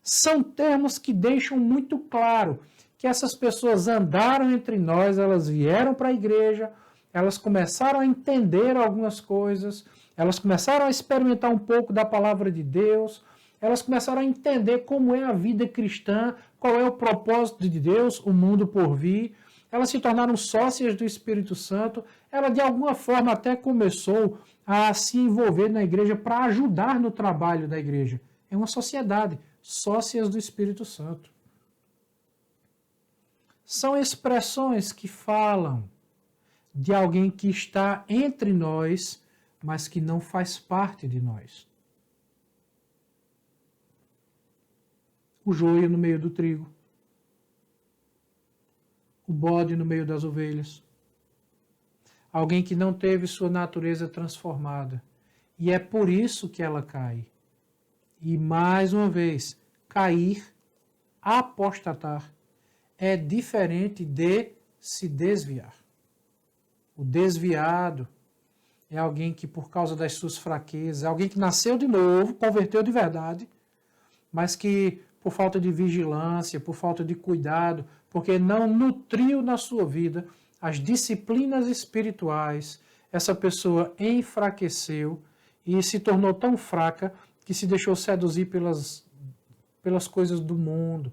Speaker 1: são termos que deixam muito claro que essas pessoas andaram entre nós, elas vieram para a igreja, elas começaram a entender algumas coisas, elas começaram a experimentar um pouco da palavra de Deus, elas começaram a entender como é a vida cristã, qual é o propósito de Deus, o mundo por vir. Elas se tornaram sócias do Espírito Santo. Ela, de alguma forma, até começou a se envolver na igreja para ajudar no trabalho da igreja. É uma sociedade, sócias do Espírito Santo. São expressões que falam de alguém que está entre nós, mas que não faz parte de nós. O joio no meio do trigo. O bode no meio das ovelhas. Alguém que não teve sua natureza transformada. E é por isso que ela cai. E mais uma vez, cair, apostatar, é diferente de se desviar. O desviado é alguém que, por causa das suas fraquezas, é alguém que nasceu de novo, converteu de verdade, mas que, por falta de vigilância, por falta de cuidado, porque não nutriu na sua vida as disciplinas espirituais, essa pessoa enfraqueceu e se tornou tão fraca que se deixou seduzir pelas coisas do mundo,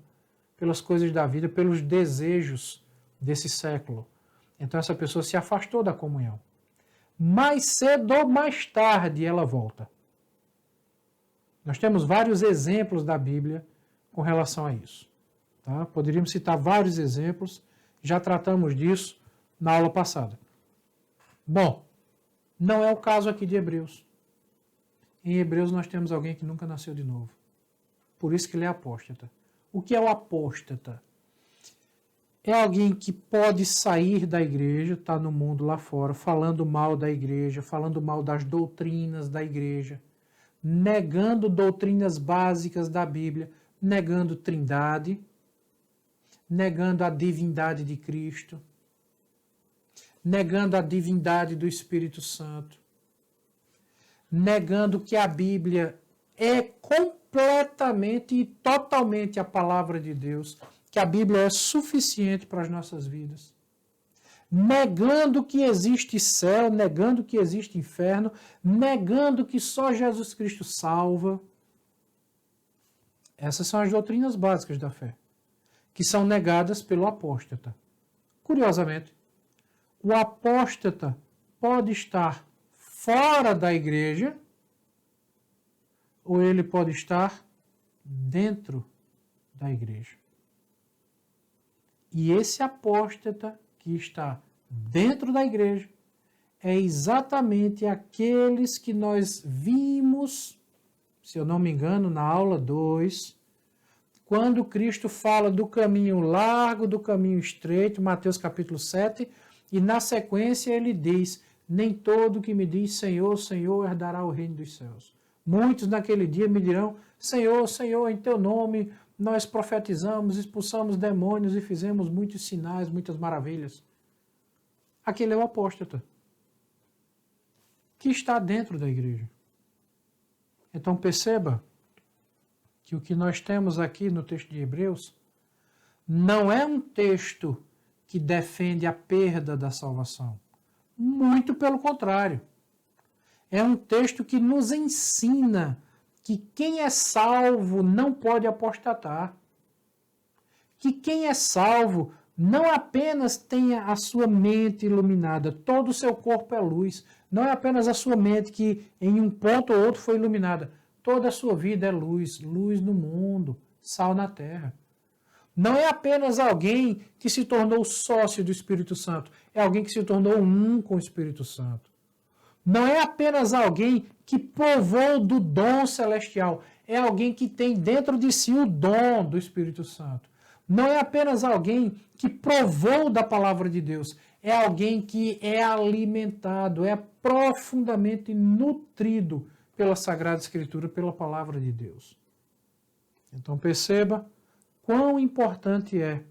Speaker 1: pelas coisas da vida, pelos desejos desse século. Então essa pessoa se afastou da comunhão. Mais cedo ou mais tarde ela volta. Nós temos vários exemplos da Bíblia com relação a isso. Tá? Poderíamos citar vários exemplos, já tratamos disso na aula passada. Bom, não é o caso aqui de Hebreus. Em Hebreus nós temos alguém que nunca nasceu de novo. Por isso que ele é apóstata. O que é o apóstata? É alguém que pode sair da igreja, está no mundo lá fora, falando mal da igreja, falando mal das doutrinas da igreja, negando doutrinas básicas da Bíblia, negando trindade, negando a divindade de Cristo, negando a divindade do Espírito Santo, negando que a Bíblia é completamente e totalmente a palavra de Deus, que a Bíblia é suficiente para as nossas vidas, negando que existe céu, negando que existe inferno, negando que só Jesus Cristo salva. Essas são as doutrinas básicas da fé, que são negadas pelo apóstata. Curiosamente, o apóstata pode estar fora da igreja ou ele pode estar dentro da igreja. E esse apóstata que está dentro da igreja é exatamente aqueles que nós vimos, se eu não me engano, na aula 2, quando Cristo fala do caminho largo, do caminho estreito, Mateus capítulo 7, e na sequência ele diz: nem todo que me diz Senhor, Senhor herdará o reino dos céus. Muitos naquele dia me dirão: Senhor, Senhor, em teu nome nós profetizamos, expulsamos demônios e fizemos muitos sinais, muitas maravilhas. Aquele é o apóstata, que está dentro da igreja. Então perceba que o que nós temos aqui no texto de Hebreus não é um texto que defende a perda da salvação. Muito pelo contrário. É um texto que nos ensina que quem é salvo não pode apostatar. Que quem é salvo não apenas tenha a sua mente iluminada, todo o seu corpo é luz. Não é apenas a sua mente que em um ponto ou outro foi iluminada. Toda a sua vida é luz, luz no mundo, sal na terra. Não é apenas alguém que se tornou sócio do Espírito Santo, é alguém que se tornou um com o Espírito Santo. Não é apenas alguém que provou do dom celestial, é alguém que tem dentro de si o dom do Espírito Santo. Não é apenas alguém que provou da palavra de Deus, é alguém que é alimentado, é profundamente nutrido pela Sagrada Escritura, pela palavra de Deus. Então perceba quão importante é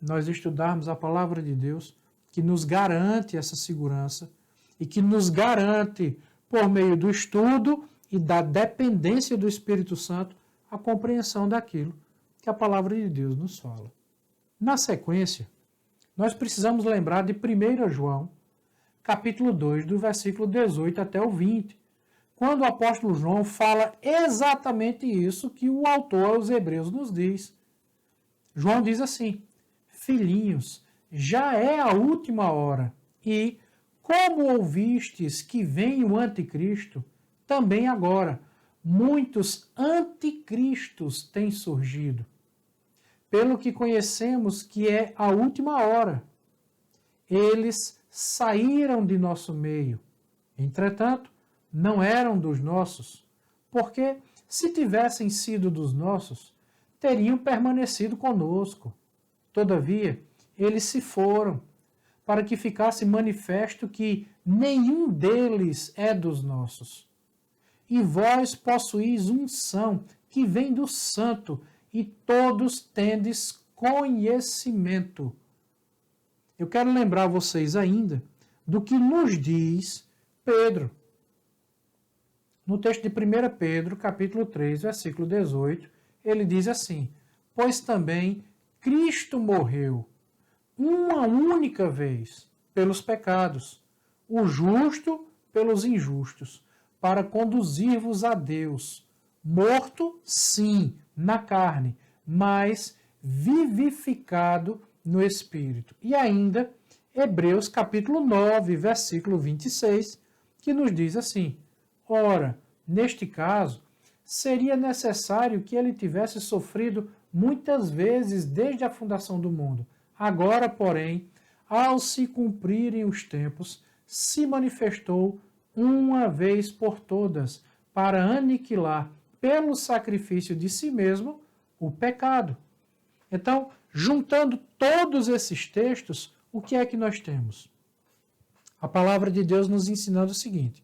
Speaker 1: nós estudarmos a palavra de Deus, que nos garante essa segurança e que nos garante, por meio do estudo e da dependência do Espírito Santo, a compreensão daquilo que a palavra de Deus nos fala. Na sequência, nós precisamos lembrar de 1 João, capítulo 2, do versículo 18 até o 20, quando o apóstolo João fala exatamente isso que o autor aos Hebreus nos diz. João diz assim: filhinhos, já é a última hora, e, como ouvistes que vem o anticristo, também agora muitos anticristos têm surgido, pelo que conhecemos que é a última hora. Eles saíram de nosso meio, entretanto, não eram dos nossos, porque, se tivessem sido dos nossos, teriam permanecido conosco. Todavia, eles se foram, para que ficasse manifesto que nenhum deles é dos nossos. E vós possuís unção que vem do Santo, e todos tendes conhecimento. Eu quero lembrar vocês ainda do que nos diz Pedro. No texto de 1 Pedro, capítulo 3, versículo 18, ele diz assim: pois também Cristo morreu uma única vez pelos pecados, o justo pelos injustos, para conduzir-vos a Deus, morto, sim, na carne, mas vivificado no Espírito. E ainda, Hebreus capítulo 9, versículo 26, que nos diz assim: ora, neste caso, seria necessário que ele tivesse sofrido muitas vezes desde a fundação do mundo. Agora, porém, ao se cumprirem os tempos, se manifestou uma vez por todas, para aniquilar pelo sacrifício de si mesmo o pecado. Então, juntando todos esses textos, o que é que nós temos? A palavra de Deus nos ensinando o seguinte: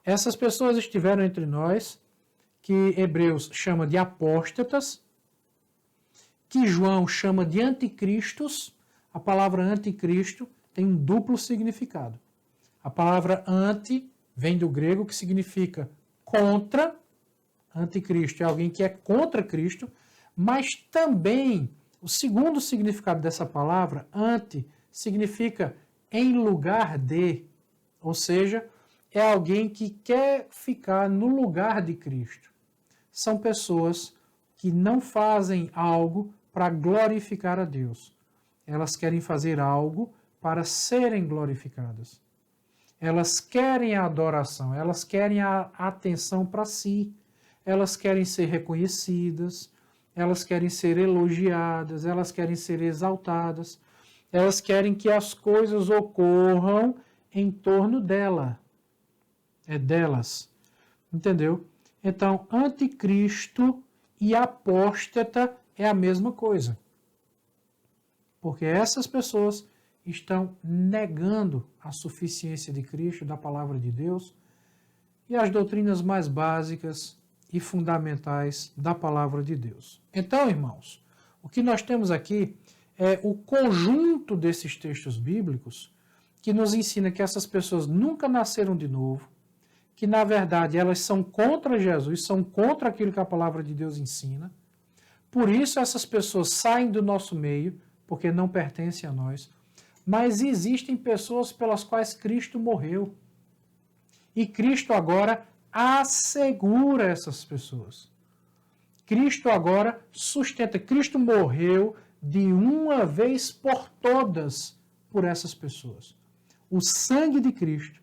Speaker 1: essas pessoas estiveram entre nós, que Hebreus chama de apóstatas, que João chama de anticristos. A palavra anticristo tem um duplo significado. A palavra anti vem do grego, que significa contra. Anticristo é alguém que é contra Cristo, mas também o segundo significado dessa palavra, anti, significa em lugar de, ou seja, é alguém que quer ficar no lugar de Cristo. São pessoas que não fazem algo para glorificar a Deus. Elas querem fazer algo para serem glorificadas. Elas querem a adoração, elas querem a atenção para si, elas querem ser reconhecidas, elas querem ser elogiadas, elas querem ser exaltadas, elas querem que as coisas ocorram em torno dela. É delas. Entendeu? Então, anticristo e apóstata é a mesma coisa. Porque essas pessoas estão negando a suficiência de Cristo, da palavra de Deus, e as doutrinas mais básicas e fundamentais da palavra de Deus. Então, irmãos, o que nós temos aqui é o conjunto desses textos bíblicos que nos ensina que essas pessoas nunca nasceram de novo, que na verdade elas são contra Jesus, são contra aquilo que a palavra de Deus ensina. Por isso essas pessoas saem do nosso meio, porque não pertencem a nós. Mas existem pessoas pelas quais Cristo morreu. E Cristo agora assegura essas pessoas. Cristo agora sustenta. Cristo morreu de uma vez por todas por essas pessoas. O sangue de Cristo,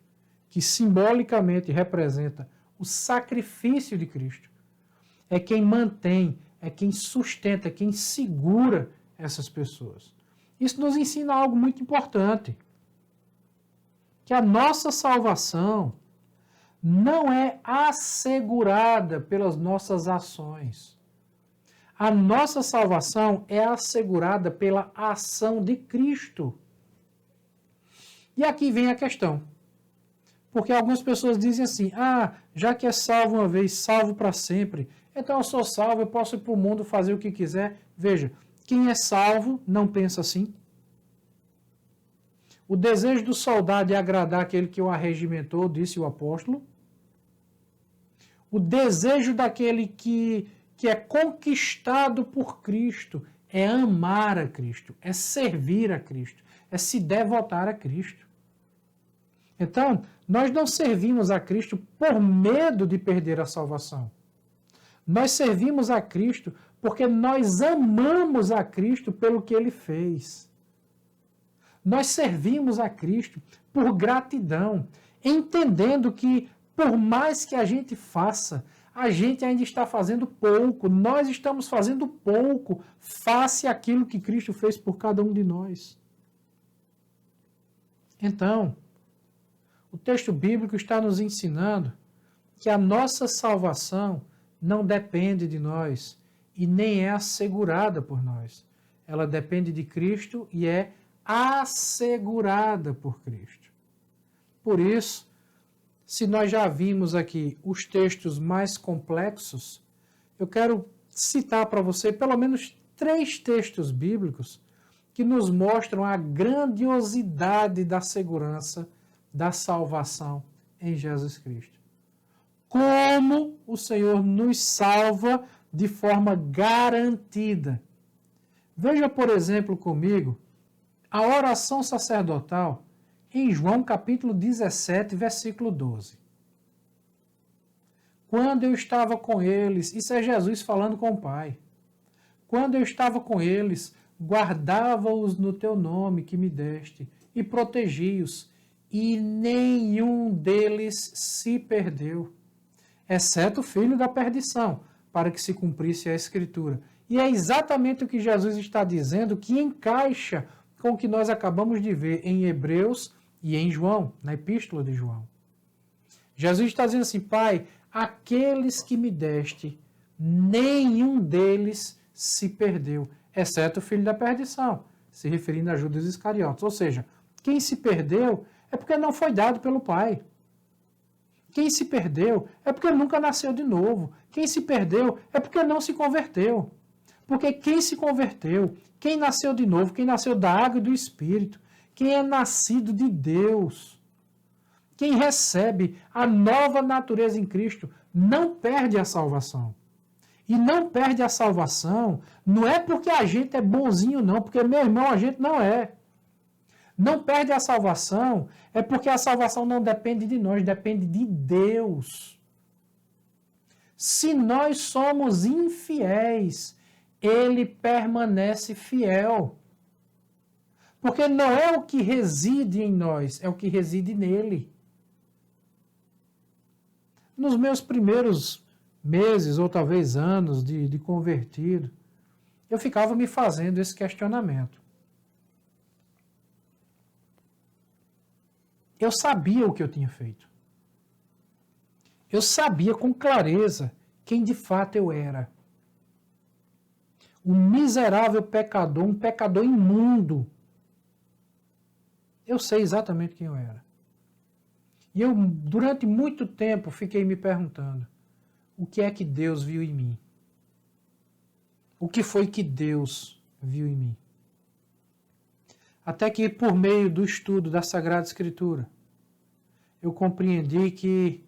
Speaker 1: que simbolicamente representa o sacrifício de Cristo, é quem mantém, é quem sustenta, é quem segura essas pessoas. Isso nos ensina algo muito importante, que a nossa salvação não é assegurada pelas nossas ações. A nossa salvação é assegurada pela ação de Cristo. E aqui vem a questão. Porque algumas pessoas dizem assim: já que é salvo uma vez, salvo para sempre, então eu sou salvo, eu posso ir para o mundo fazer o que quiser. Veja, quem é salvo não pensa assim. O desejo do soldado é agradar aquele que o arregimentou, disse o apóstolo. O desejo daquele que é conquistado por Cristo é amar a Cristo, é servir a Cristo, é se devotar a Cristo. Então, nós não servimos a Cristo por medo de perder a salvação. Nós servimos a Cristo porque nós amamos a Cristo pelo que Ele fez. Nós servimos a Cristo por gratidão, entendendo que, por mais que a gente faça, a gente ainda está fazendo pouco, nós estamos fazendo pouco face àquilo que Cristo fez por cada um de nós. Então, o texto bíblico está nos ensinando que a nossa salvação não depende de nós e nem é assegurada por nós. Ela depende de Cristo e é assegurada por Cristo. Por isso, se nós já vimos aqui os textos mais complexos, eu quero citar para você pelo menos 3 textos bíblicos que nos mostram a grandiosidade da segurança da salvação em Jesus Cristo. Como o Senhor nos salva de forma garantida. Veja, por exemplo, comigo, a oração sacerdotal em João capítulo 17, versículo 12. Quando eu estava com eles, isso é Jesus falando com o Pai. Quando eu estava com eles, guardava-os no teu nome que me deste e protegi-os, e nenhum deles se perdeu, exceto o filho da perdição, para que se cumprisse a Escritura. E é exatamente o que Jesus está dizendo, que encaixa com o que nós acabamos de ver em Hebreus e em João, na Epístola de João. Jesus está dizendo assim: Pai, aqueles que me deste, nenhum deles se perdeu, exceto o filho da perdição, se referindo a Judas Iscariotes. Ou seja, quem se perdeu é porque não foi dado pelo Pai. Quem se perdeu é porque nunca nasceu de novo. Quem se perdeu é porque não se converteu. Porque quem se converteu, quem nasceu de novo, quem nasceu da água e do Espírito, quem é nascido de Deus, quem recebe a nova natureza em Cristo, não perde a salvação. E não perde a salvação não é porque a gente é bonzinho, não, porque, meu irmão, a gente não é. Não perde a salvação é porque a salvação não depende de nós, depende de Deus. Se nós somos infiéis, Ele permanece fiel. Porque não é o que reside em nós, é o que reside nele. Nos meus primeiros meses, ou talvez anos de convertido, eu ficava me fazendo esse questionamento. Eu sabia o que eu tinha feito. Eu sabia com clareza quem de fato eu era. Um miserável pecador, um pecador imundo. Eu sei exatamente quem eu era. E eu, durante muito tempo, fiquei me perguntando: o que é que Deus viu em mim? O que foi que Deus viu em mim? Até que, por meio do estudo da Sagrada Escritura, eu compreendi que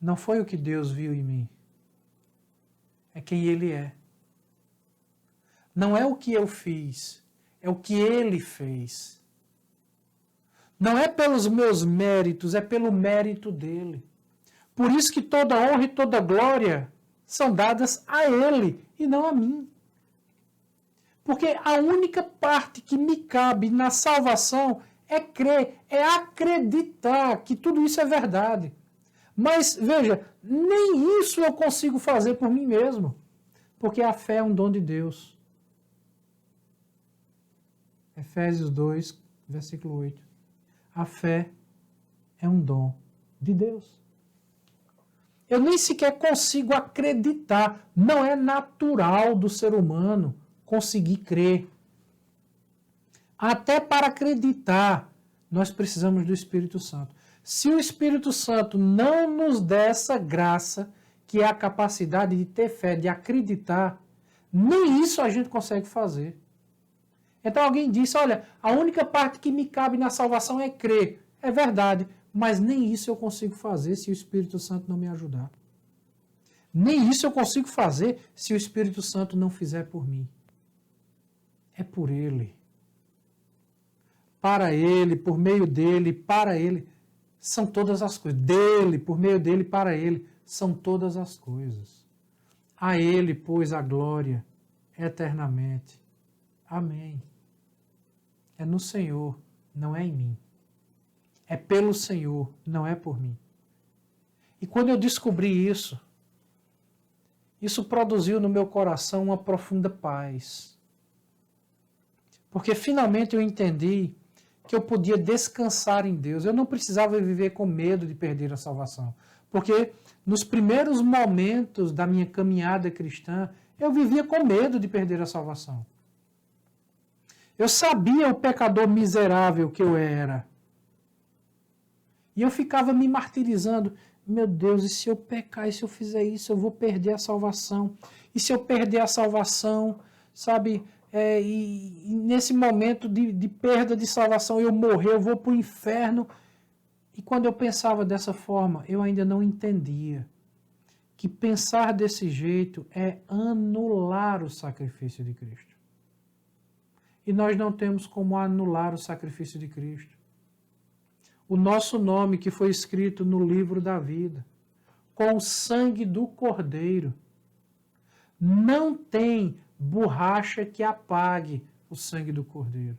Speaker 1: não foi o que Deus viu em mim, é quem Ele é. Não é o que eu fiz, é o que Ele fez. Não é pelos meus méritos, é pelo mérito dEle. Por isso que toda honra e toda glória são dadas a Ele e não a mim. Porque a única parte que me cabe na salvação é crer, é acreditar que tudo isso é verdade. Mas, veja, nem isso eu consigo fazer por mim mesmo. Porque a fé é um dom de Deus. Efésios 2, versículo 8. A fé é um dom de Deus. Eu nem sequer consigo acreditar. Não é natural do ser humano conseguir crer. Até para acreditar, nós precisamos do Espírito Santo. Se o Espírito Santo não nos der essa graça, que é a capacidade de ter fé, de acreditar, nem isso a gente consegue fazer. Então alguém disse, olha, a única parte que me cabe na salvação é crer. É verdade, mas nem isso eu consigo fazer se o Espírito Santo não me ajudar. Nem isso eu consigo fazer se o Espírito Santo não fizer por mim. É por Ele. Para Ele, por meio dEle, para Ele, são todas as coisas. Dele, por meio dEle, para Ele, são todas as coisas. A Ele, pois, a glória eternamente. Amém. É no Senhor, não é em mim. É pelo Senhor, não é por mim. E quando eu descobri isso produziu no meu coração uma profunda paz. Porque finalmente eu entendi que eu podia descansar em Deus. Eu não precisava viver com medo de perder a salvação. Porque nos primeiros momentos da minha caminhada cristã, eu vivia com medo de perder a salvação. Eu sabia o pecador miserável que eu era. E eu ficava me martirizando. Meu Deus, e se eu pecar, e se eu fizer isso, eu vou perder a salvação. E se eu perder a salvação, sabe, e nesse momento de perda de salvação, eu morrer, eu vou para o inferno. E quando eu pensava dessa forma, eu ainda não entendia que pensar desse jeito é anular o sacrifício de Cristo. E nós não temos como anular o sacrifício de Cristo. O nosso nome que foi escrito no livro da vida, com o sangue do Cordeiro, não tem borracha que apague o sangue do Cordeiro.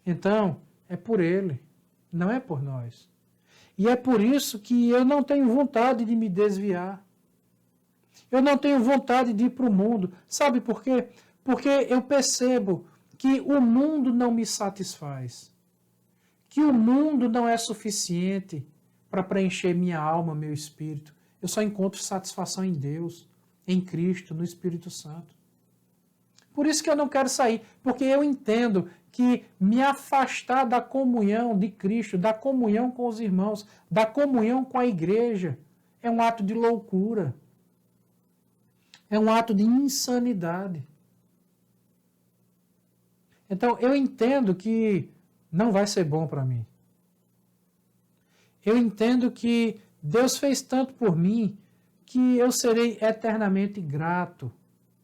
Speaker 1: Então, é por Ele, não é por nós. E é por isso que eu não tenho vontade de me desviar. Eu não tenho vontade de ir para o mundo. Sabe por quê? Porque eu percebo que o mundo não me satisfaz. Que o mundo não é suficiente para preencher minha alma, meu espírito. Eu só encontro satisfação em Deus, em Cristo, no Espírito Santo. Por isso que eu não quero sair, porque eu entendo que me afastar da comunhão de Cristo, da comunhão com os irmãos, da comunhão com a igreja, é um ato de loucura. É um ato de insanidade. Então, eu entendo que não vai ser bom para mim. Eu entendo que Deus fez tanto por mim que eu serei eternamente grato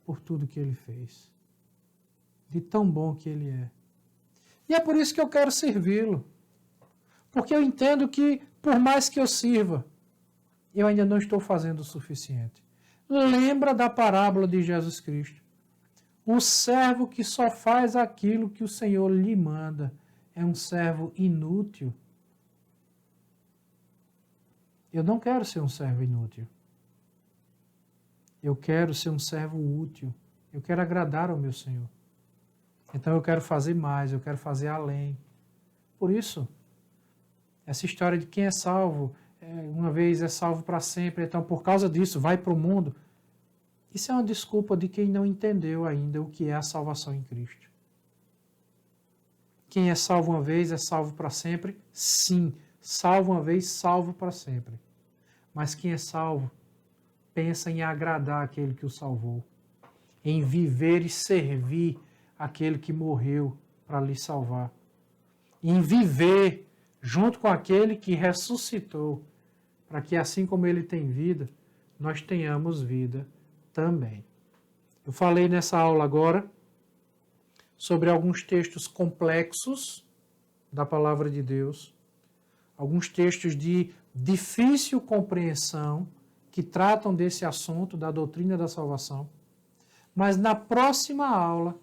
Speaker 1: por tudo que Ele fez. De tão bom que Ele é. E é por isso que eu quero servi-lo. Porque eu entendo que, por mais que eu sirva, eu ainda não estou fazendo o suficiente. Lembra da parábola de Jesus Cristo. O servo que só faz aquilo que o Senhor lhe manda é um servo inútil. Eu não quero ser um servo inútil. Eu quero ser um servo útil. Eu quero agradar ao meu Senhor. Então eu quero fazer mais, eu quero fazer além. Por isso, essa história de quem é salvo, uma vez é salvo para sempre, então por causa disso vai para o mundo. Isso é uma desculpa de quem não entendeu ainda o que é a salvação em Cristo. Quem é salvo uma vez é salvo para sempre? Sim, salvo uma vez, salvo para sempre. Mas quem é salvo pensa em agradar aquele que o salvou, em viver e servir aquele que morreu para lhe salvar, em viver junto com aquele que ressuscitou, para que assim como ele tem vida, nós tenhamos vida também. Eu falei nessa aula agora sobre alguns textos complexos da palavra de Deus, alguns textos de difícil compreensão que tratam desse assunto da doutrina da salvação. Mas na próxima aula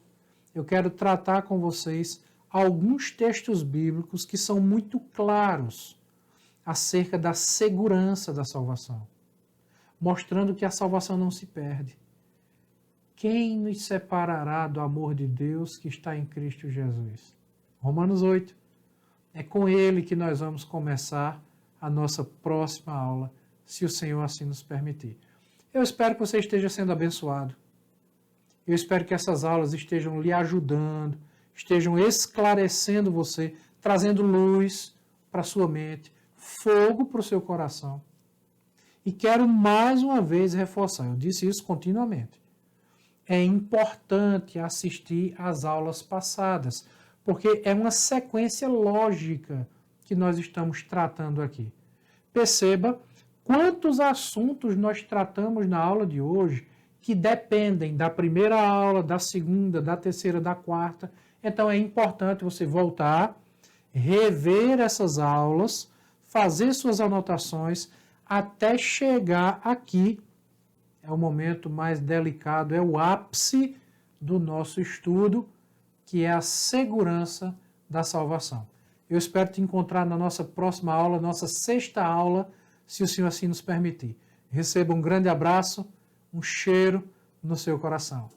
Speaker 1: eu quero tratar com vocês alguns textos bíblicos que são muito claros acerca da segurança da salvação, mostrando que a salvação não se perde. Quem nos separará do amor de Deus que está em Cristo Jesus? Romanos 8. É com ele que nós vamos começar a nossa próxima aula, se o Senhor assim nos permitir. Eu espero que você esteja sendo abençoado. Eu espero que essas aulas estejam lhe ajudando, estejam esclarecendo você, trazendo luz para a sua mente, fogo para o seu coração. E quero mais uma vez reforçar, eu disse isso continuamente. é importante assistir às aulas passadas, porque é uma sequência lógica que nós estamos tratando aqui. Perceba quantos assuntos nós tratamos na aula de hoje que dependem da primeira aula, da segunda, da terceira, da quarta. Então é importante você voltar, rever essas aulas, fazer suas anotações até chegar aqui. É o momento mais delicado, é o ápice do nosso estudo, que é a segurança da salvação. Eu espero te encontrar na nossa próxima aula, nossa 6ª aula, se o Senhor assim nos permitir. Receba um grande abraço, um cheiro no seu coração.